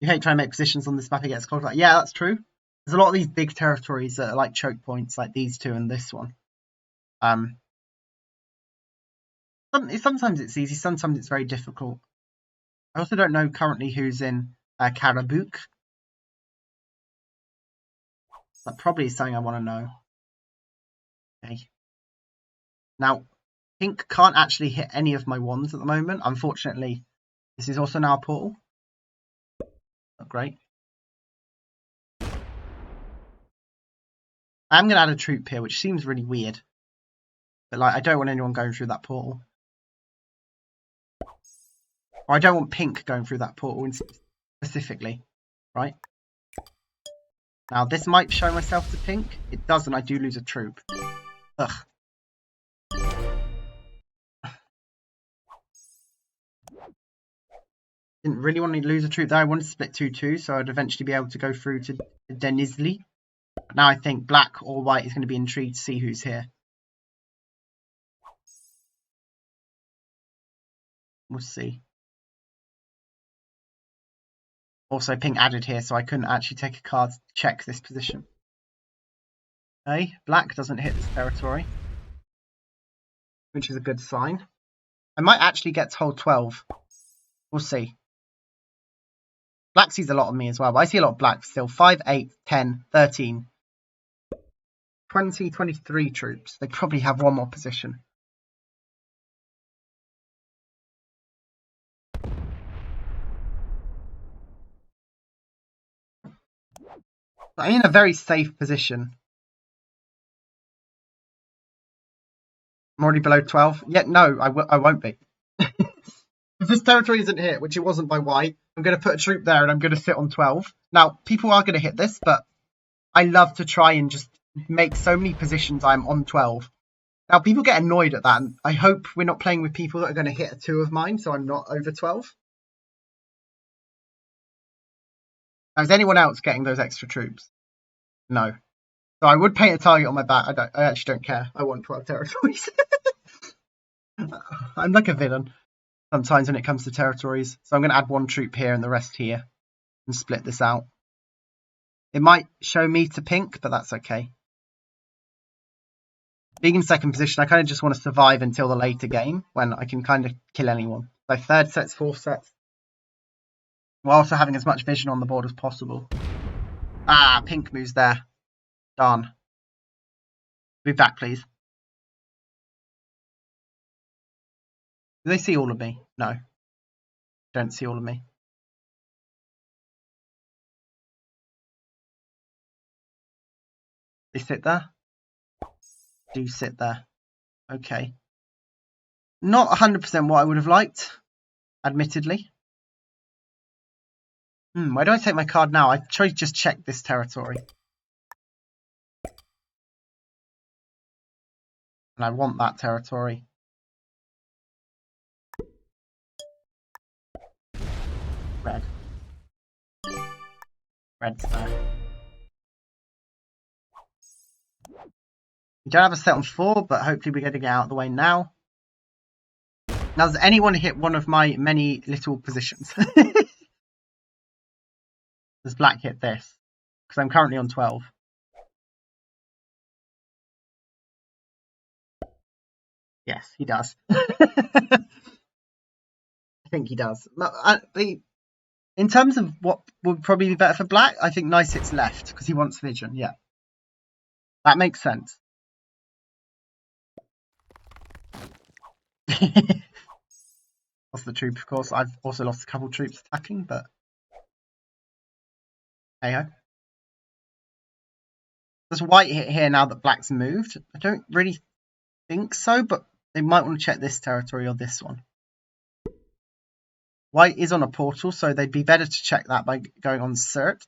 You hate trying to make positions on this map, it gets clogged. Like, yeah, that's true. There's a lot of these big territories that are like choke points, like these 2 and this one. Sometimes it's easy, sometimes it's very difficult. I also don't know currently who's in Karabukh. That probably is something I want to know. Okay. Now, pink can't actually hit any of my wands at the moment. Unfortunately, this is also now a portal. Not great. I'm going to add a troop here, which seems really weird. But like, I don't want anyone going through that portal. Or I don't want pink going through that portal specifically, right? Now, this might show myself to pink. It doesn't. I do lose a troop. Ugh. Didn't really want to lose a troop there. I wanted to split 2-2, so I'd eventually be able to go through to Denizli. But now I think black or white is going to be intrigued to see who's here. We'll see. Also, pink added here, so I couldn't actually take a card to check this position. Okay, black doesn't hit this territory, which is a good sign. I might actually get to hold 12. We'll see. Black sees a lot of me as well, but I see a lot of black still. 5, 8, 10, 13. 20, 23 troops. They probably have one more position. I'm in a very safe position. I'm already below 12. Yet no, I won't be. If this territory isn't hit, which it wasn't by white, I'm going to put a troop there and I'm going to sit on 12. Now, people are going to hit this, but I love to try and just make so many positions I'm on 12. Now, people get annoyed at that, and I hope we're not playing with people that are going to hit a 2 of mine, so I'm not over 12. Now, is anyone else getting those extra troops? No. So I would paint a target on my back. I actually don't care. I want 12 territories. I'm like a villain sometimes when it comes to territories. So I'm going to add 1 troop here and the rest here and split this out. It might show me to pink, but that's okay. Being in second position, I kind of just want to survive until the later game when I can kind of kill anyone. So third sets, fourth sets, while also having as much vision on the board as possible. Ah, pink moves there. Darn. Move back, please. Do they see all of me? No. Don't see all of me. They sit there? Do sit there. Okay. Not 100% what I would have liked, admittedly. Where do I take my card now? I try to just check this territory. And I want that territory. Red. Red's there. We don't have a set on 4, but hopefully we're going to get out of the way now. Now, does anyone hit one of my many little positions? Does black hit this? Because I'm currently on 12. Yes, he does. I think he does. In terms of what would probably be better for black, I think Nice hits left because he wants vision. Yeah, that makes sense. Lost the troop, of course. I've also lost a couple troops attacking, but hey ho. Does white hit here now that black's moved? I don't really think so, but they might want to check this territory or this one. White is on a portal, so they'd be better to check that by going on cert.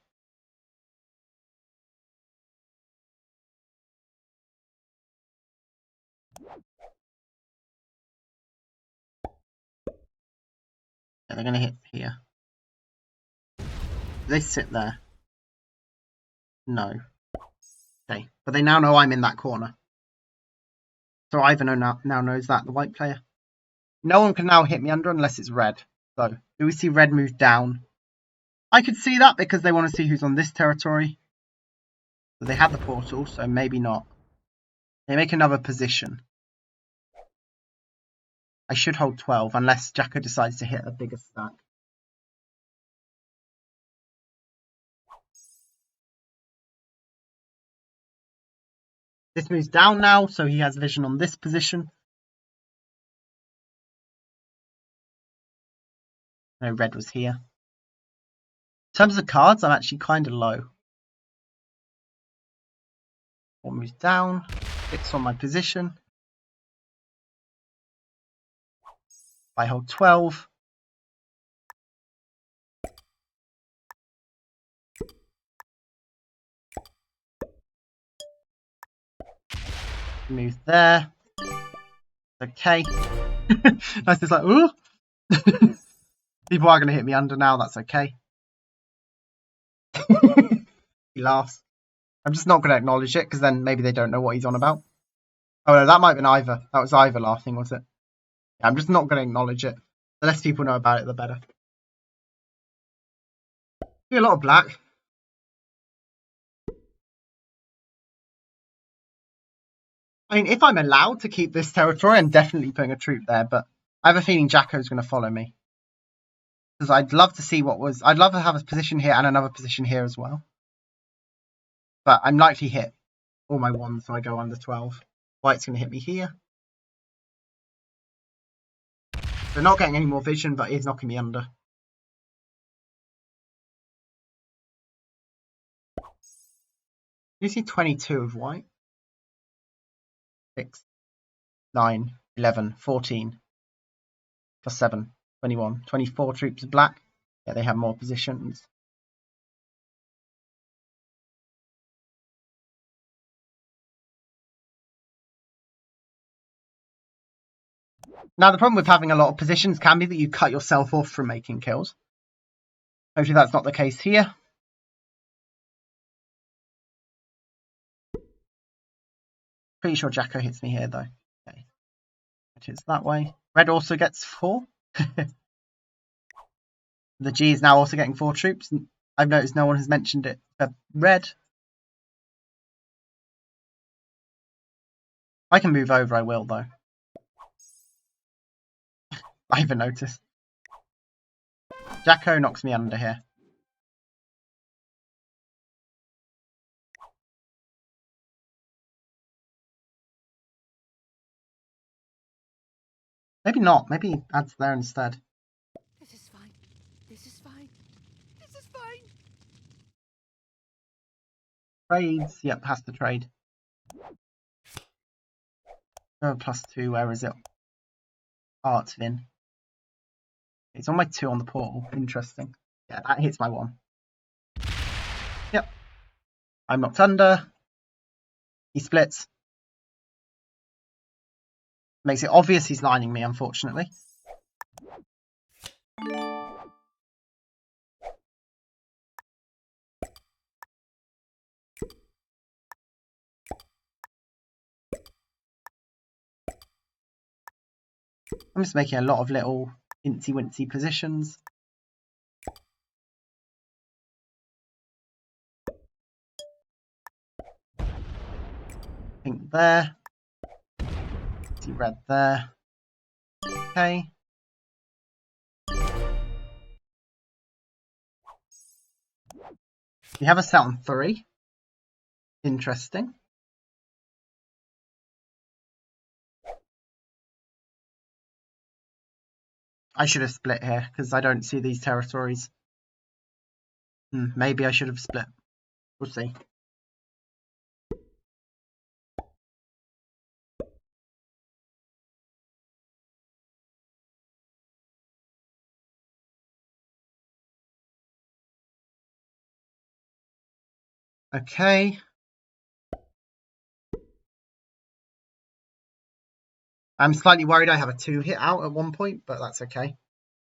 Yeah, they're going to hit here. They sit there. No. Okay, but they now know I'm in that corner. So Ivan now knows that, the white player. No one can now hit me under unless it's red. So, do we see red move down? I could see that because they want to see who's on this territory. So they have the portal, so maybe not. They make another position. I should hold 12 unless Jacko decides to hit a bigger stack. This moves down now, so he has vision on this position. No, red was here. In terms of the cards, I'm actually kind of low. One moves down, hits on my position. I hold 12. Move there. Okay. Nice, it's like, ooh. People are going to hit me under now, that's okay. He laughs. I'm just not going to acknowledge it, because then maybe they don't know what he's on about. Oh no, that might have been Ivor. That was Ivor laughing, was it? Yeah, I'm just not going to acknowledge it. The less people know about it, the better. See a lot of black. I mean, if I'm allowed to keep this territory, I'm definitely putting a troop there, but I have a feeling Jacko's going to follow me. Because I'd love to see I'd love to have a position here and another position here as well. But I'm likely hit. all my 1, so I go under 12. White's going to hit me here. They're not getting any more vision, but he's knocking me under. You see 22 of white. 6, 9, 11, 14. Plus 7, 21. 24 troops of black. Yeah, they have more positions. Now, the problem with having a lot of positions can be that you cut yourself off from making kills. Hopefully that's not the case here. Pretty sure Jacko hits me here, though. Okay. It hits that way. Red also gets 4. The G is now also getting 4 troops. I've noticed no one has mentioned it for red. I can move over, I will, though. I even noticed. Jacko knocks me under here. Maybe not. Maybe he adds there instead. This is fine. This is fine. This is fine. Trades. Yep, has to trade. Oh, +2. Where is it? Art Vin. It's on my 2 on the portal. Interesting. Yeah, that hits my 1. Yep. I'm knocked under. He splits. Makes it obvious he's lining me, unfortunately. I'm just making a lot of little incy-wincy positions. Pink there. See red there. Okay. We have a set on 3. Interesting. I should have split here because I don't see these territories. Maybe I should have split. We'll see. Okay. I'm slightly worried I have a 2 hit out at one point, but that's okay.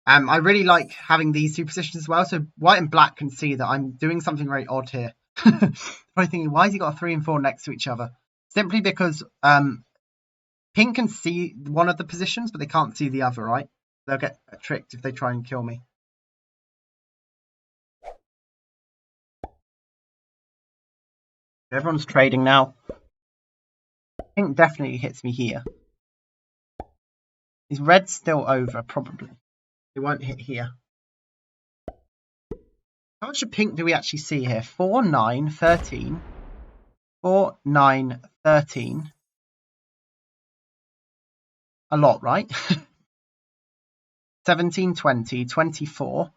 I really like having these 2 positions as well, so white and black can see that I'm doing something very odd here. Probably thinking, why has he got a 3 and 4 next to each other? Simply because pink can see one of the positions, but they can't see the other, right? They'll get tricked if they try and kill me. Everyone's trading now. Pink definitely hits me here. Is red still over? Probably. It won't hit here. How much of pink do we actually see here? 4, 9, 13. 4, 9, 13. A lot, right? 17, 20, 24,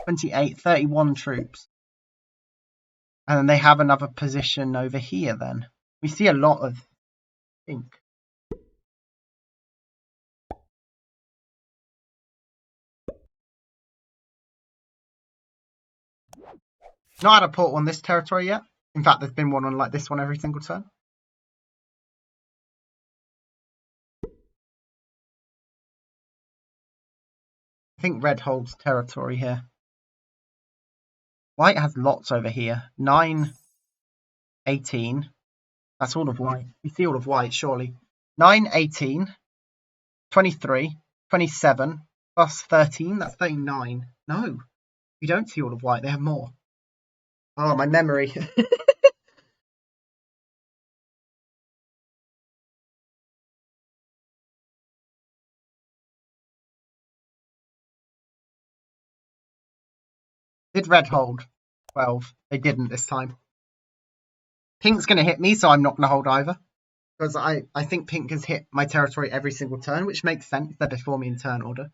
28, 31 troops. And then they have another position over here then. We see a lot of pink. Not had a portal on this territory yet. In fact, there's been one on like this one every single turn. I think red holds territory here. White has lots over here. 9, 18. That's all of white. We see all of white, surely. 9, 18, 23, 27, plus 13. That's 39. No, we don't see all of white. They have more. Oh, my memory. Did red hold 12? They didn't this time. Pink's going to hit me, so I'm not going to hold either. Because I think pink has hit my territory every single turn, which makes sense. They're before me in turn order.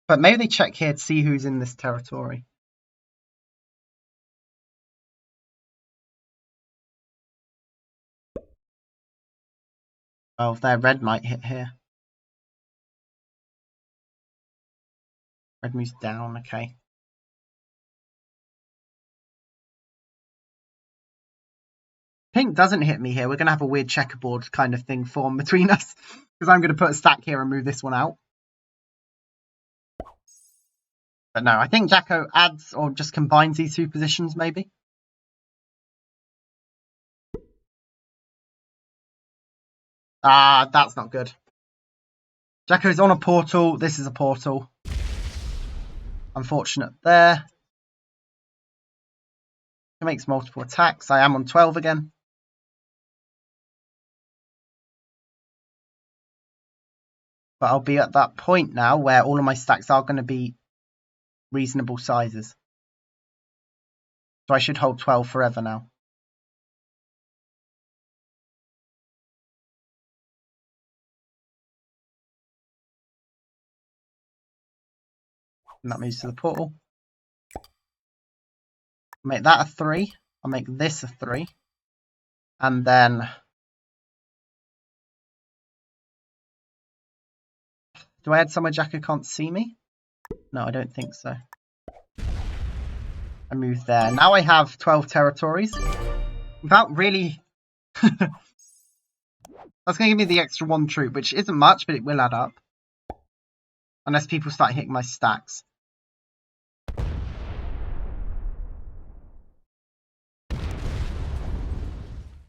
But maybe they check here to see who's in this territory. Oh, their red might hit here. Red moves down, okay. Pink doesn't hit me here. We're going to have a weird checkerboard kind of thing form between us. Because I'm going to put a stack here and move this one out. But no, I think Jacko adds or just combines these two positions, maybe. Ah, that's not good. Jacko's on a portal. This is a portal. Unfortunate there. He makes multiple attacks. I am on 12 again. But I'll be at that point now where all of my stacks are going to be reasonable sizes. So I should hold 12 forever now. And that moves to the portal. I'll make that a 3. I'll make this a 3. And then... do I add somewhere Jacko can't see me? No, I don't think so. I move there. Now I have 12 territories. Without really... That's going to give me the extra 1 troop, which isn't much, but it will add up. Unless people start hitting my stacks.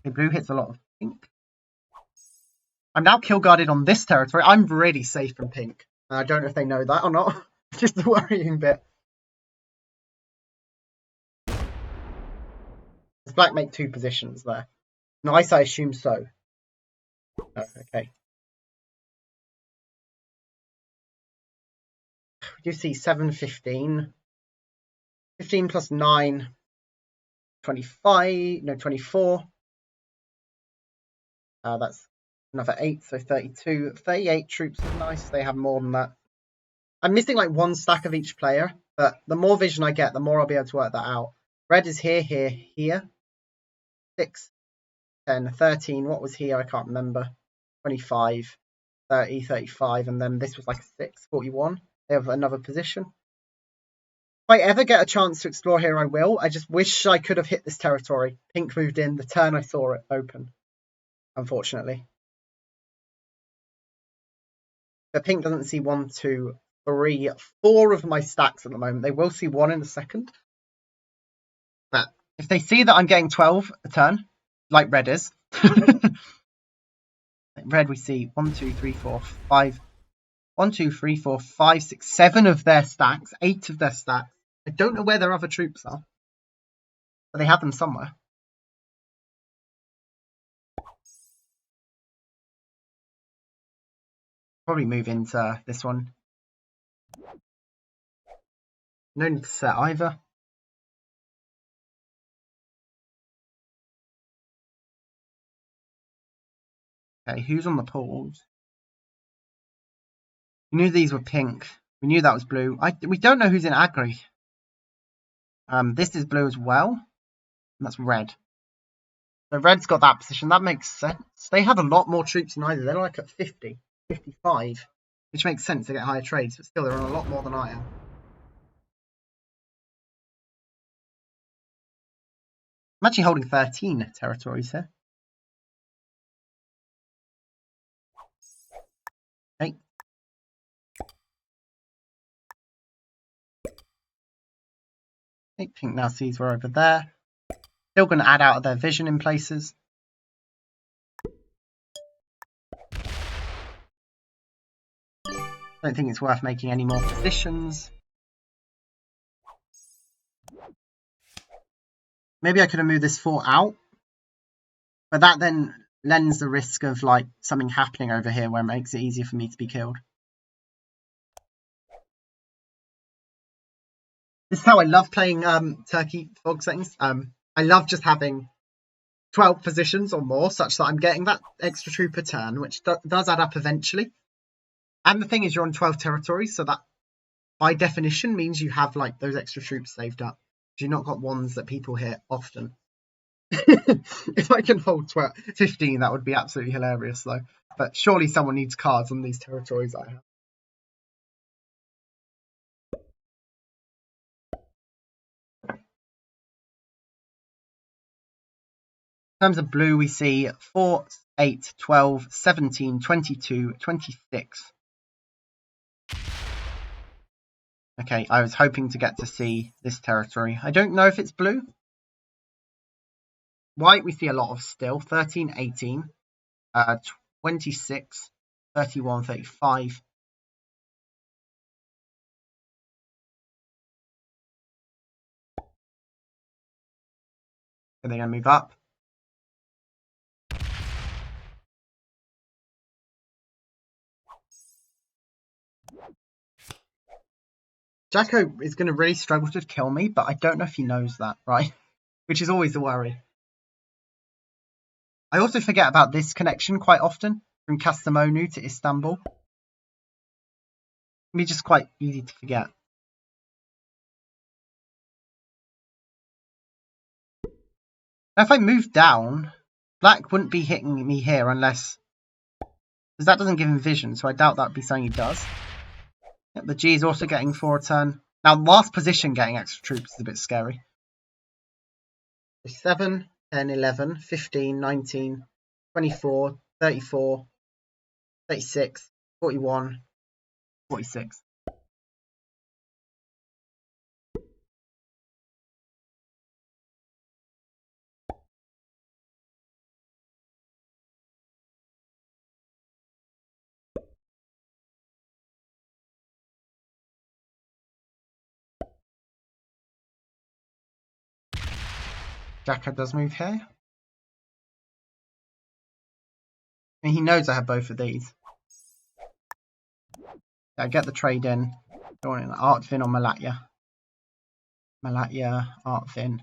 Okay, blue hits a lot of pink. I'm now kill guarded on this territory. I'm really safe from pink. I don't know if they know that or not. It's just the worrying bit. Does black make 2 positions there? Nice, I assume so. Oh, okay. You see 7, 15. 15 plus 9. 25. No, 24. That's another 8, so 32. 38 troops is nice. They have more than that. I'm missing like 1 stack of each player, but the more vision I get, the more I'll be able to work that out. Red is here, here, here. 6, 10, 13. What was here? I can't remember. 25, 30, 35, and then this was like a 6, 41. They have another position. If I ever get a chance to explore here, I will. I just wish I could have hit this territory. Pink moved in the turn I saw it open, unfortunately. But pink doesn't see 1, 2, 3, 4 of my stacks at the moment. They will see 1 in a second. But if they see that I'm getting 12 a turn, like red is, red we see 1, 2, 3, 4, 5. 1, 2, 3, 4, 5, 6, 7 of their stacks, 8 of their stacks. I don't know where their other troops are, but they have them somewhere. Probably move into this one. No need to set either. Okay, who's on the pools? We knew these were pink. We knew that was blue. We don't know who's in Agri. This is blue as well. And that's red. So red's got that position. That makes sense. They have a lot more troops than either. They're like at 50, 55. Which makes sense to get higher trades. But still, they're on a lot more than I am. I'm actually holding 13 territories here. Okay. Pink now sees we're over there. Still going to add out of their vision in places. Don't think it's worth making any more positions. Maybe I could have moved this 4 out. But that then lends the risk of like something happening over here where it makes it easier for me to be killed. This is how I love playing Turkey fog settings. I love just having 12 positions or more, such that I'm getting that extra troop per turn, which does add up eventually. And the thing is, you're on 12 territories, so that by definition means you have like those extra troops saved up. You've not got ones that people hit often. If I can hold 15, that would be absolutely hilarious, though. But surely someone needs cards on these territories I have. In terms of blue, we see 4, 8, 12, 17, 22, 26. Okay, I was hoping to get to see this territory. I don't know if it's blue. White, we see a lot of still. 13, 18, 26, 31, 35. Are they going to move up? Jacko is going to really struggle to kill me, but I don't know if he knows that, right? Which is always a worry. I also forget about this connection quite often, from Kastamonu to Istanbul. It can be just quite easy to forget. Now, if I move down, black wouldn't be hitting me here unless... because that doesn't give him vision, so I doubt that would be something he does. Yep, the G is also getting 4 a turn. Now, last position getting extra troops is a bit scary. 7, 10, 11, 15, 19, 24, 34, 36, 41, 46. Jacko does move here. And he knows I have both of these. I get the trade in. Going in Artvin or Malatya. Malatya, Artvin.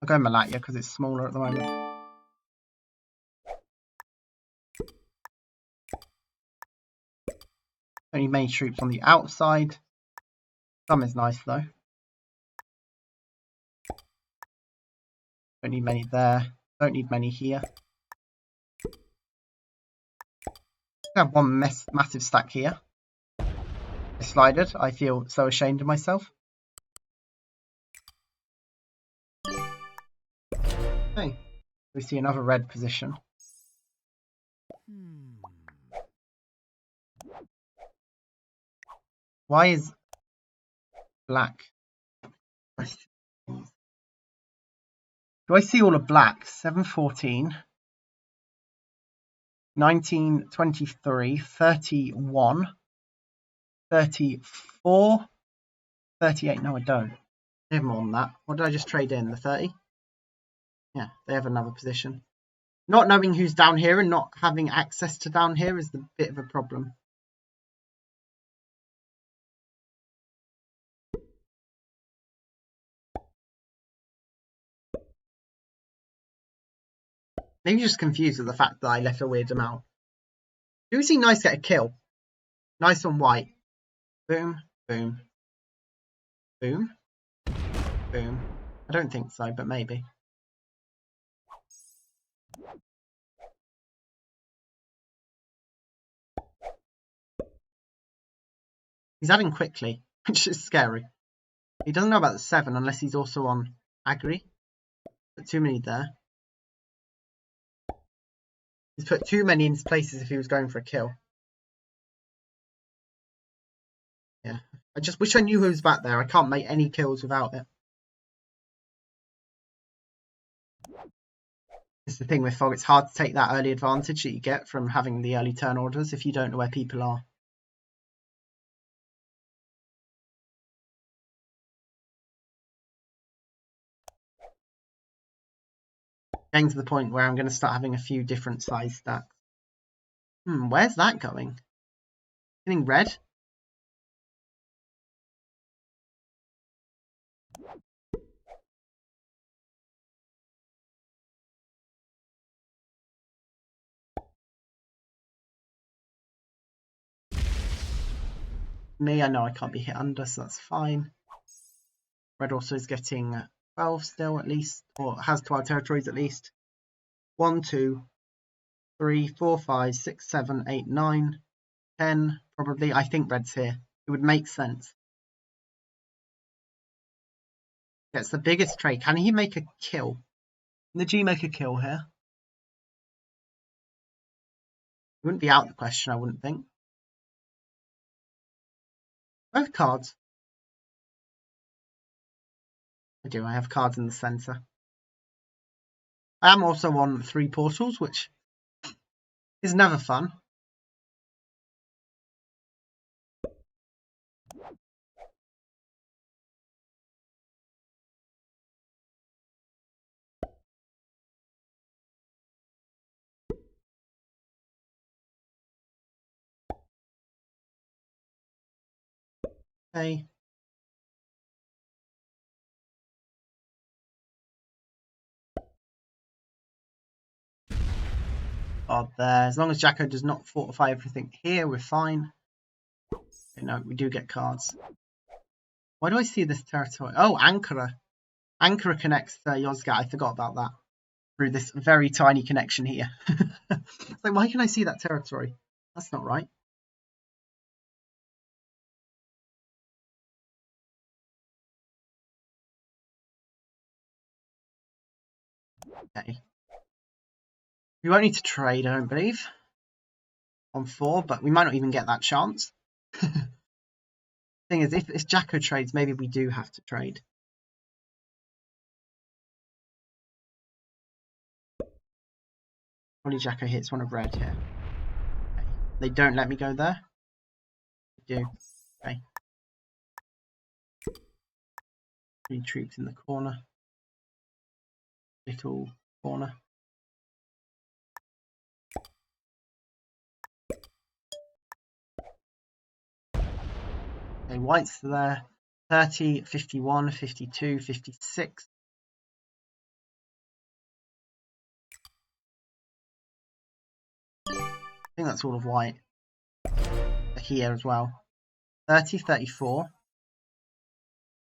I'll go Malatya because it's smaller at the moment. Only many troops on the outside. Some is nice though. Don't need many there. Don't need many here. I have one massive stack here. I slided. I feel so ashamed of myself. Okay. We see another red position. Why is black? Do I see all of black? 7, 14, 19, 23, 31, 34, 38. No, I don't. They have more than that. What did I just trade in? The 30? Yeah, they have another position. Not knowing who's down here and not having access to down here is a bit of a problem. Maybe just confused with the fact that I left a weird amount. Do we see Nice get a kill? Nice on white. Boom, boom, boom, boom. I don't think so, but maybe. He's adding quickly, which is scary. He doesn't know about the 7 unless he's also on Agri. Put too many there. He's put too many in places if he was going for a kill. Yeah. I just wish I knew who was back there. I can't make any kills without it. It's the thing with fog. It's hard to take that early advantage that you get from having the early turn orders if you don't know where people are. Getting to the point where I'm going to start having a few different size stacks. Where's that going? Getting red? me. I know I can't be hit under, so that's fine. Red also is getting 12 still at least, or has 12 territories at least. 1, 2, 3, 4, 5, 6, 7, 8, 9, 10 probably. I think red's here. It would make sense. Gets the biggest trade. Can he make a kill? Can the G make a kill here? It wouldn't be out of the question, I wouldn't think. Both cards. I do. I have cards in the centre. I am also on 3 portals, which is never fun. Okay. There. As long as Jacko does not fortify everything here, we're fine. Okay, no, we do get cards. Why do I see this territory? Oh, Ankara. Ankara connects Yozgat. I forgot about that. Through this very tiny connection here. Like, why can I see that territory? That's not right. Okay. We won't need to trade, I don't believe. On 4, but we might not even get that chance. Thing is, if Jacko trades, maybe we do have to trade. Probably Jacko hits one of red here. Okay. They don't let me go there. They do. Okay. 3 troops in the corner. Little corner. Okay, white's there. 30, 51, 52, 56. I think that's all of white. Here as well. 30, 34.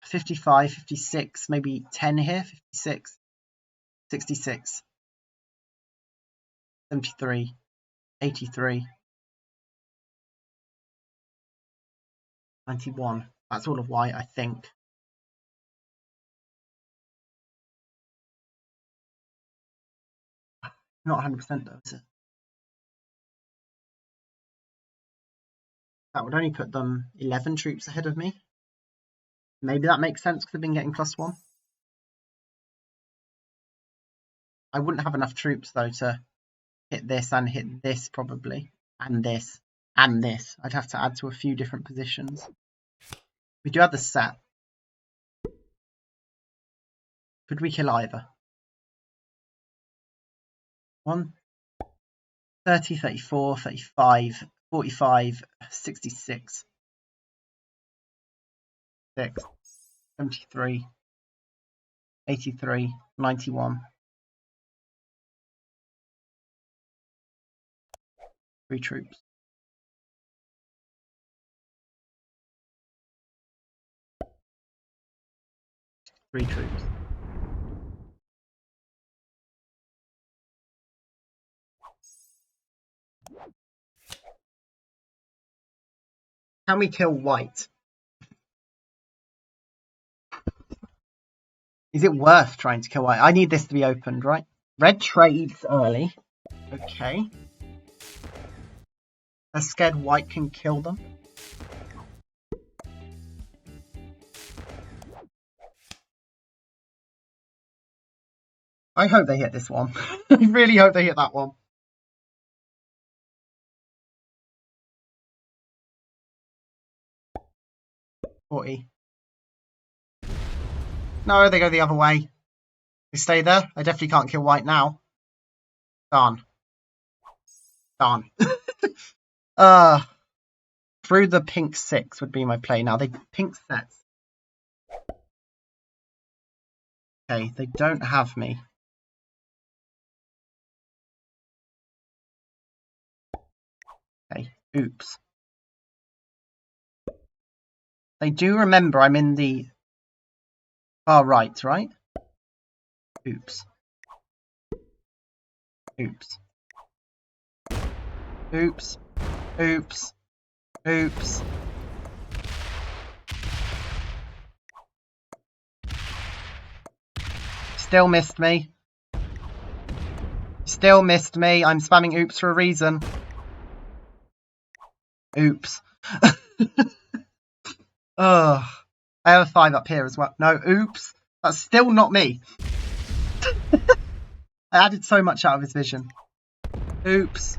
55, 56, maybe 10 here. 56, 66. 73, 83. 91. That's all of white, I think. Not 100% though, is it? That would only put them 11 troops ahead of me. Maybe that makes sense because they've been getting +1. I wouldn't have enough troops though to hit this and hit this probably. And this. And this. I'd have to add to a few different positions. We do have the set. Could we kill either? 1, 30, 34, 35, 45, 66, 6, 73, 83, 91. 3 troops. 3 troops. Can we kill white? Is it worth trying to kill white? I need this to be opened, right? Red trades early. Okay. They're scared white can kill them. I hope they hit this one. I really hope they hit that one. $40. No, they go the other way. They stay there. I definitely can't kill white now. Darn. Darn. Through the pink 6 would be my play now. They pink sets. Okay, they don't have me. Okay, oops. They do remember I'm in the far right, right? Oops. Oops. Oops. Oops. Oops. Still missed me. Still missed me. I'm spamming oops for a reason. Oops. Ugh. I have a 5 up here as well. No, oops. That's still not me. I added so much out of his vision. Oops.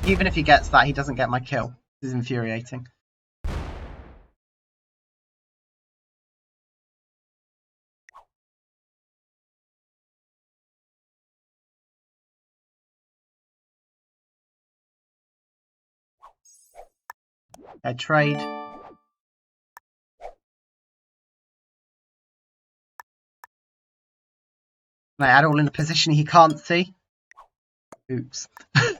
Even if he gets that, he doesn't get my kill. This is infuriating. I trade. And I add all in a position he can't see. Oops. And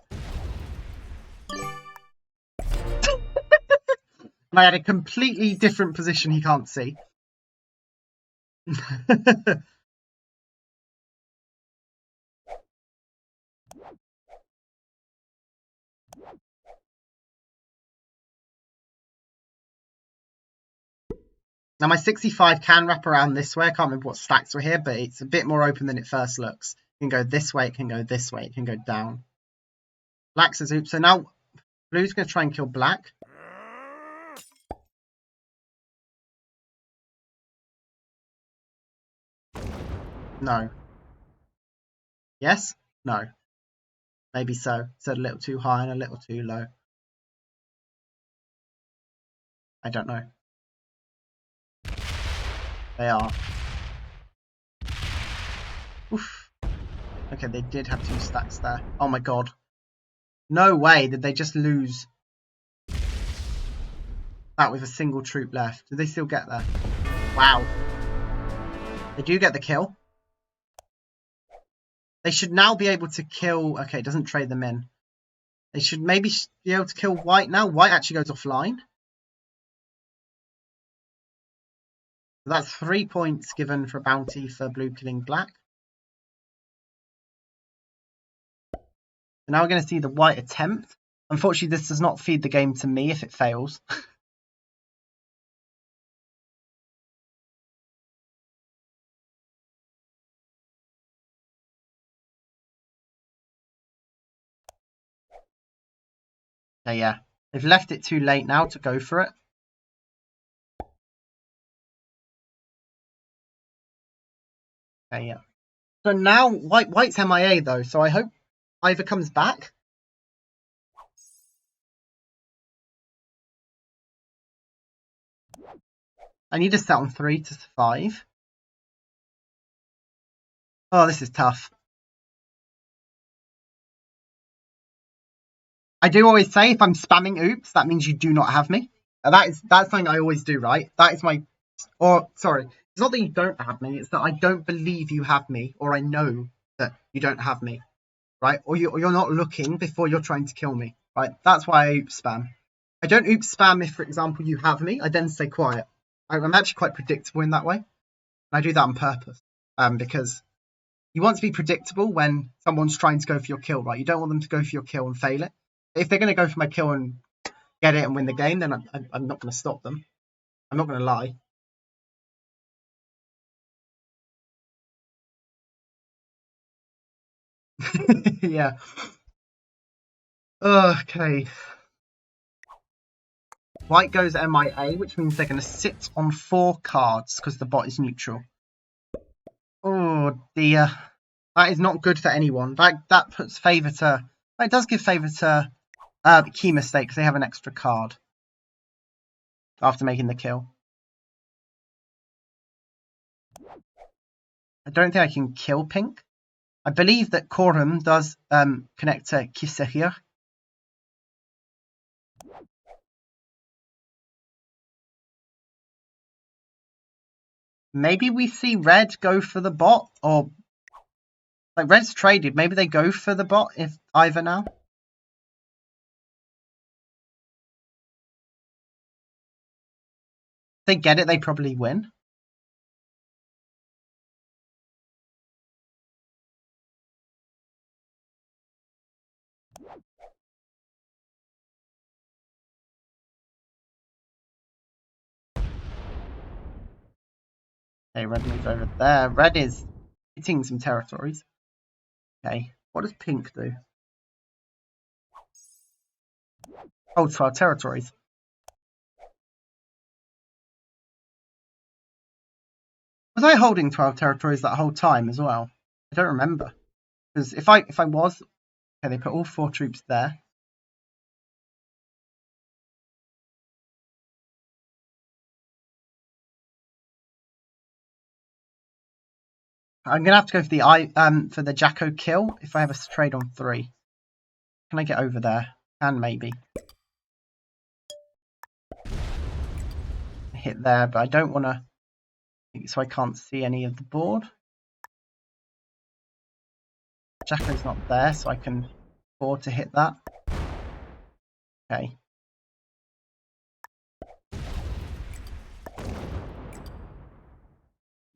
I had a completely different position he can't see. Now my 65 can wrap around this way. I can't remember what stacks were here, but it's a bit more open than it first looks. It can go this way, it can go this way, it can go down. Black says oops. So now blue's going to try and kill black. No. Yes? No. Maybe so. Said a little too high and a little too low. I don't know. They are. Oof. Okay, they did have 2 stacks there. Oh my god. No way did they just lose that with a single troop left. Did they still get there? Wow. They do get the kill. They should now be able to kill... Okay, it doesn't trade them in. They should maybe be able to kill white now. White actually goes offline. That's 3 points given for a bounty for blue killing black. So now we're going to see the white attempt. Unfortunately, this does not feed the game to me if it fails. So yeah, they've left it too late now to go for it. Okay, yeah. So now white's MIA though, so I hope either comes back. I need to set on 3 to survive. Oh, this is tough. I do always say if I'm spamming oops, that means you do not have me. That's something I always do, right? That is my... Or, sorry, it's not that you don't have me, it's that I don't believe you have me, or I know that you don't have me, right? Or you're not looking before you're trying to kill me, right? That's why I oops spam. I don't oops spam if, for example, you have me. I then stay quiet. I'm actually quite predictable in that way. And I do that on purpose because you want to be predictable when someone's trying to go for your kill, right? You don't want them to go for your kill and fail it. If they're going to go for my kill and get it and win the game, then I'm not going to stop them. I'm not going to lie. Yeah. Okay. White goes MIA, which means they're going to sit on 4 cards because the bot is neutral. Oh dear. That is not good for anyone. That puts favour to... It does give favour to Key Mistake because they have an extra card after making the kill. I don't think I can kill pink. I believe that Quorum does connect to Kisehir. Maybe we see red go for the bot, or like red's traded. Maybe they go for the bot if either now. they get it, they probably win. Okay, red moves over there. Red is hitting some territories. Okay, what does pink do? Hold 12 territories. Was I holding 12 territories that whole time as well? I don't remember. Because if I was, okay, they put all 4 troops there. I'm gonna have to go for the Jacko kill if I have a trade on 3. Can I get over there? And maybe hit there, but I don't want to, so I can't see any of the board. Jacko's not there, so I can afford to hit that. Okay.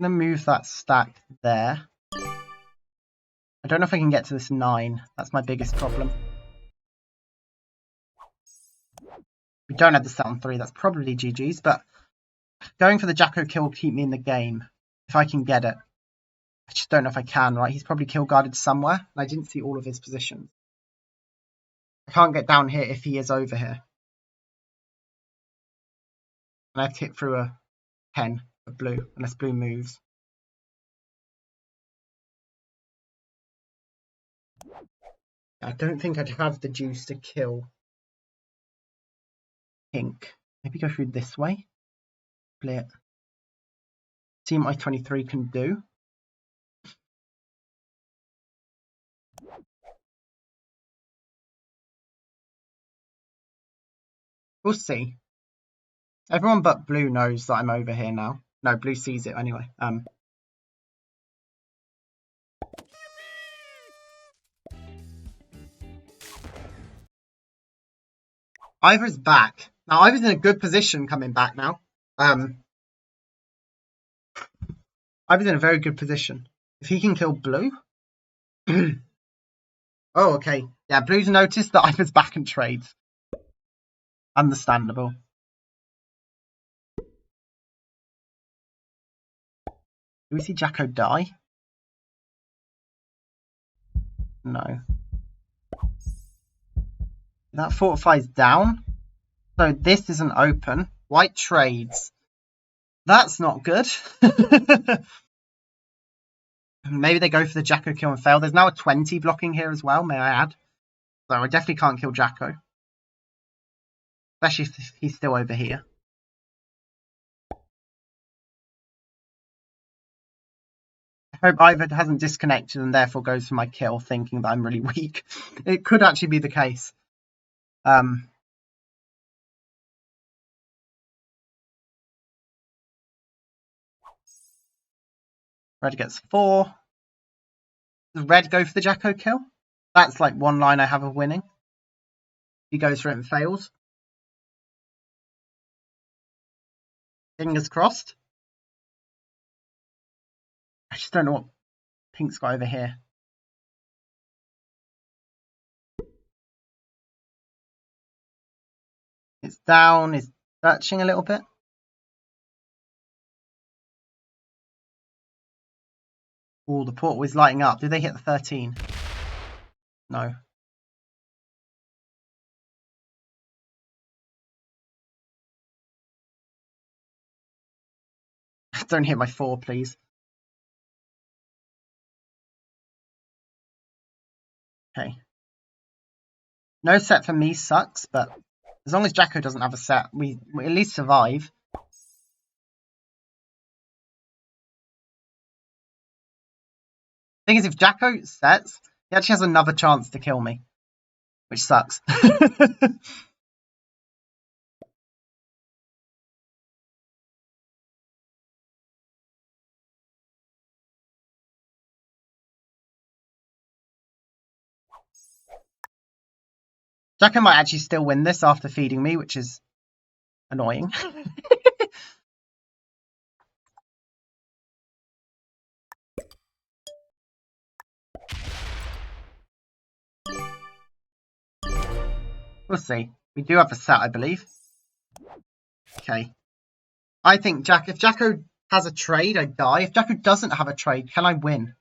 I'm gonna move that stack there. I don't know if I can get to this 9. That's my biggest problem. We don't have the set on 3. That's probably GG's, but going for the Jacko kill will keep me in the game if I can get it. I just don't know if I can, right? He's probably kill guarded somewhere, and I didn't see all of his positions. I can't get down here if he is over here. And I have to hit through a 10 of blue, unless blue moves. I don't think I'd have the juice to kill pink. Maybe go through this way. Split. See what my 23 can do. We'll see. Everyone but blue knows that I'm over here now. No, blue sees it anyway. Ivor's back. Now Ivor's in a good position coming back now. Ivor's in a very good position. If he can kill blue. Oh, okay. Yeah, blue's noticed that Ivor's back and trades. Understandable. Do we see Jacko die? No. That fortifies down. So this isn't open. White trades. That's not good. Maybe they go for the Jacko kill and fail. There's now a 20 blocking here as well, may I add. So I definitely can't kill Jacko. Especially if he's still over here. I hope Ivor hasn't disconnected and therefore goes for my kill, thinking that I'm really weak. It could actually be the case. Red gets 4. Does red go for the Jacko kill? That's like one line I have of winning. He goes for it and fails. Fingers crossed. I just don't know what pink's got over here. It's down, it's searching a little bit. Oh, the portal is lighting up. Did they hit the 13? No. Don't hit my 4, please. Okay. No set for me sucks, but as long as Jacko doesn't have a set, we at least survive. Thing is, if Jacko sets, he actually has another chance to kill me, which sucks. Jacko might actually still win this after feeding me, which is annoying. We'll see. We do have a set, I believe. Okay. I think if Jacko has a trade, I die. If Jacko doesn't have a trade, can I win?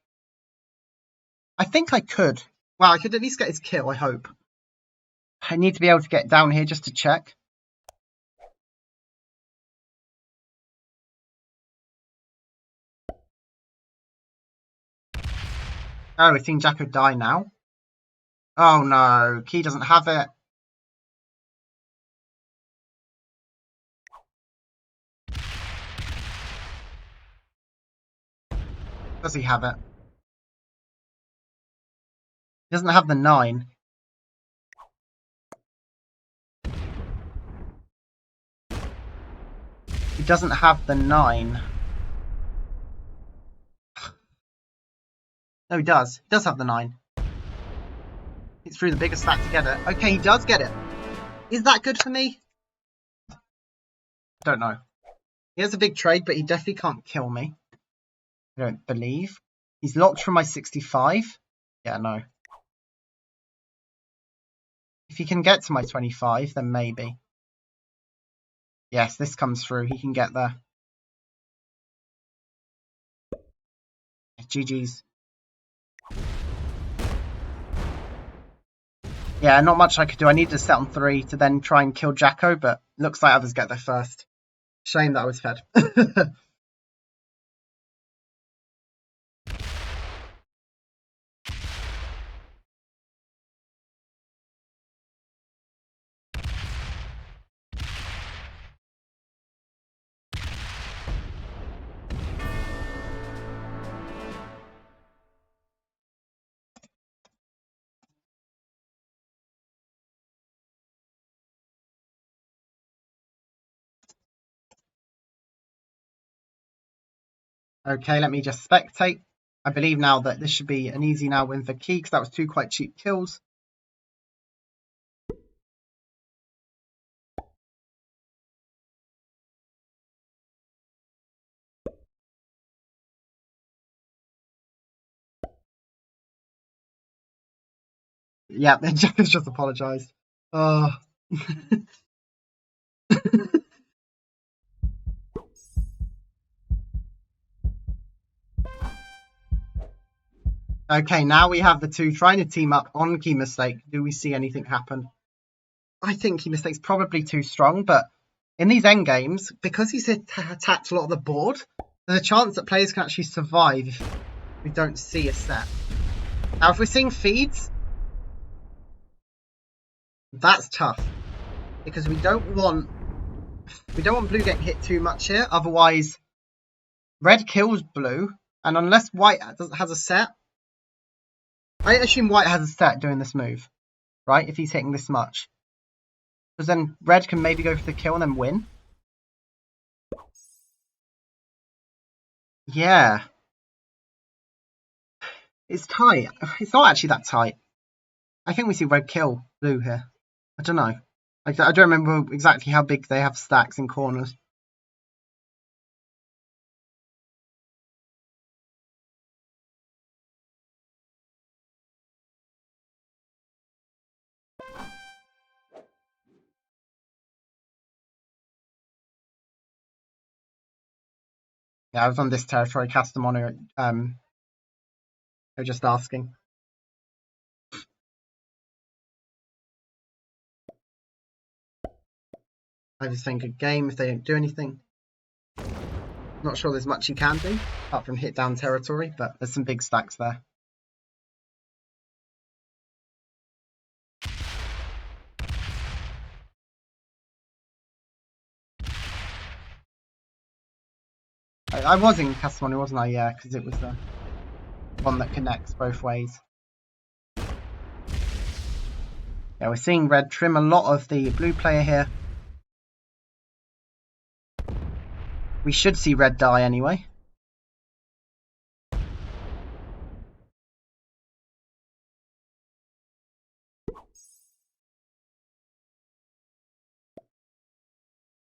I think I could. Well, I could at least get his kill, I hope. I need to be able to get down here just to check. Oh, we've seen Jacko die now. Oh no, Key doesn't have it. Does he have it? He doesn't have the 9. He doesn't have the 9. No, he does. He does have the 9. It's through the bigger stack to get it. Okay, he does get it. Is that good for me? Don't know. He has a big trade, but he definitely can't kill me. I don't believe. He's locked from my 65. Yeah, no. If he can get to my 25, then maybe. Yes, this comes through. He can get there. GG's. Yeah, not much I could do. I needed to set on 3 to then try and kill Jacko, but looks like others get there first. Shame that I was fed. Okay, let me just spectate. I believe now that this should be an easy now win for Key, because that was 2 quite cheap kills. Yeah, Jack has just apologised. Oh. Okay, now we have the 2 trying to team up on Key Mistake. Do we see anything happen? I think Key Mistake's probably too strong, but in these end games, because he's attacked a lot of the board, there's a chance that players can actually survive if we don't see a set. Now, if we're seeing feeds, that's tough, because we don't want blue getting hit too much here. Otherwise, red kills blue, and unless white has a set, I assume white has a set doing this move, right? If he's hitting this much, because then red can maybe go for the kill and then win. Yeah, it's tight. It's not actually that tight. I think we see red kill blue here. I don't know. I don't remember exactly how big they have stacks in corners. Yeah, I was on this territory, Castamonu. They're just asking. I just think a game if they don't do anything. Not sure there's much you can do apart from hit down territory, but there's some big stacks there. I was in Castamonu, wasn't I? Yeah, because it was the one that connects both ways. Yeah, we're seeing red trim a lot of the blue player here. We should see red die anyway.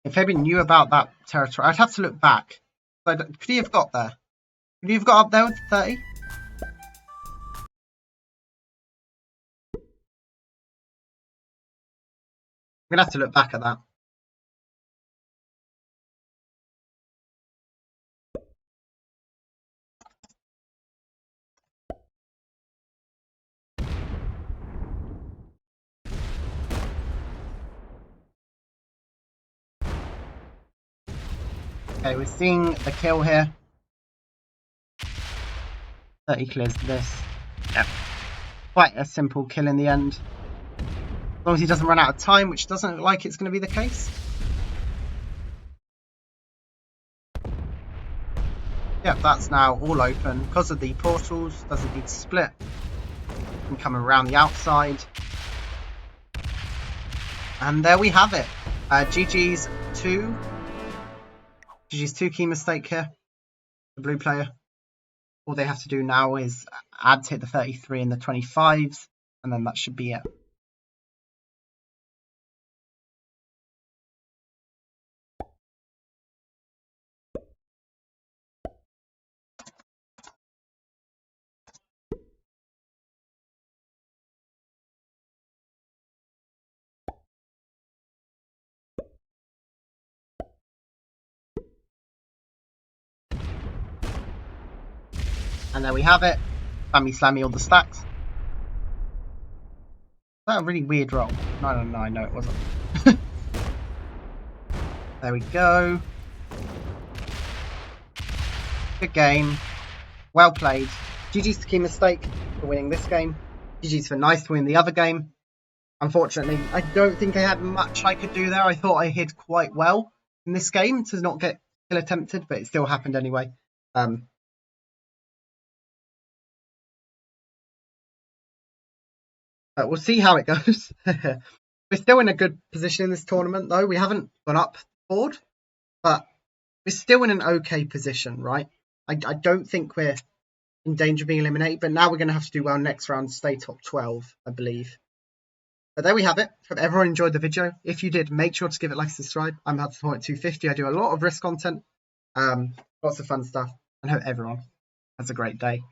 If Fabian knew about that territory, I'd have to look back. Could he have got there? Could he have got up there with 30? going to have to look back at that. Okay, we're seeing the kill here. 30 clears this. Yep. Quite a simple kill in the end. As long as he doesn't run out of time, which doesn't look like it's going to be the case. Yep, that's now all open because of the portals. Doesn't need to split. Can come around the outside. And there we have it. GG's 2. GG's 2 key mistake here. The blue player. All they have to do now is add to hit the 33 and the 25s, and then that should be it. And there we have it. Slammy slammy all the stacks. That was a really weird roll. 9 no it wasn't. There we go. Good game. Well played. GG's to key mistake for winning this game. GG's for nice to win the other game. Unfortunately, I don't think I had much I could do there. I thought I hid quite well in this game to not get kill attempted, but it still happened anyway. But we'll see how it goes. We're still in a good position in this tournament, though. We haven't gone up board, but we're still in an okay position, right? I don't think we're in danger of being eliminated, but now we're going to have to do well next round to stay top 12, I believe. But there we have it. Hope everyone enjoyed the video. If you did, make sure to give it a like and subscribe. I'm at 250. I do a lot of risk content, lots of fun stuff, and hope everyone has a great day.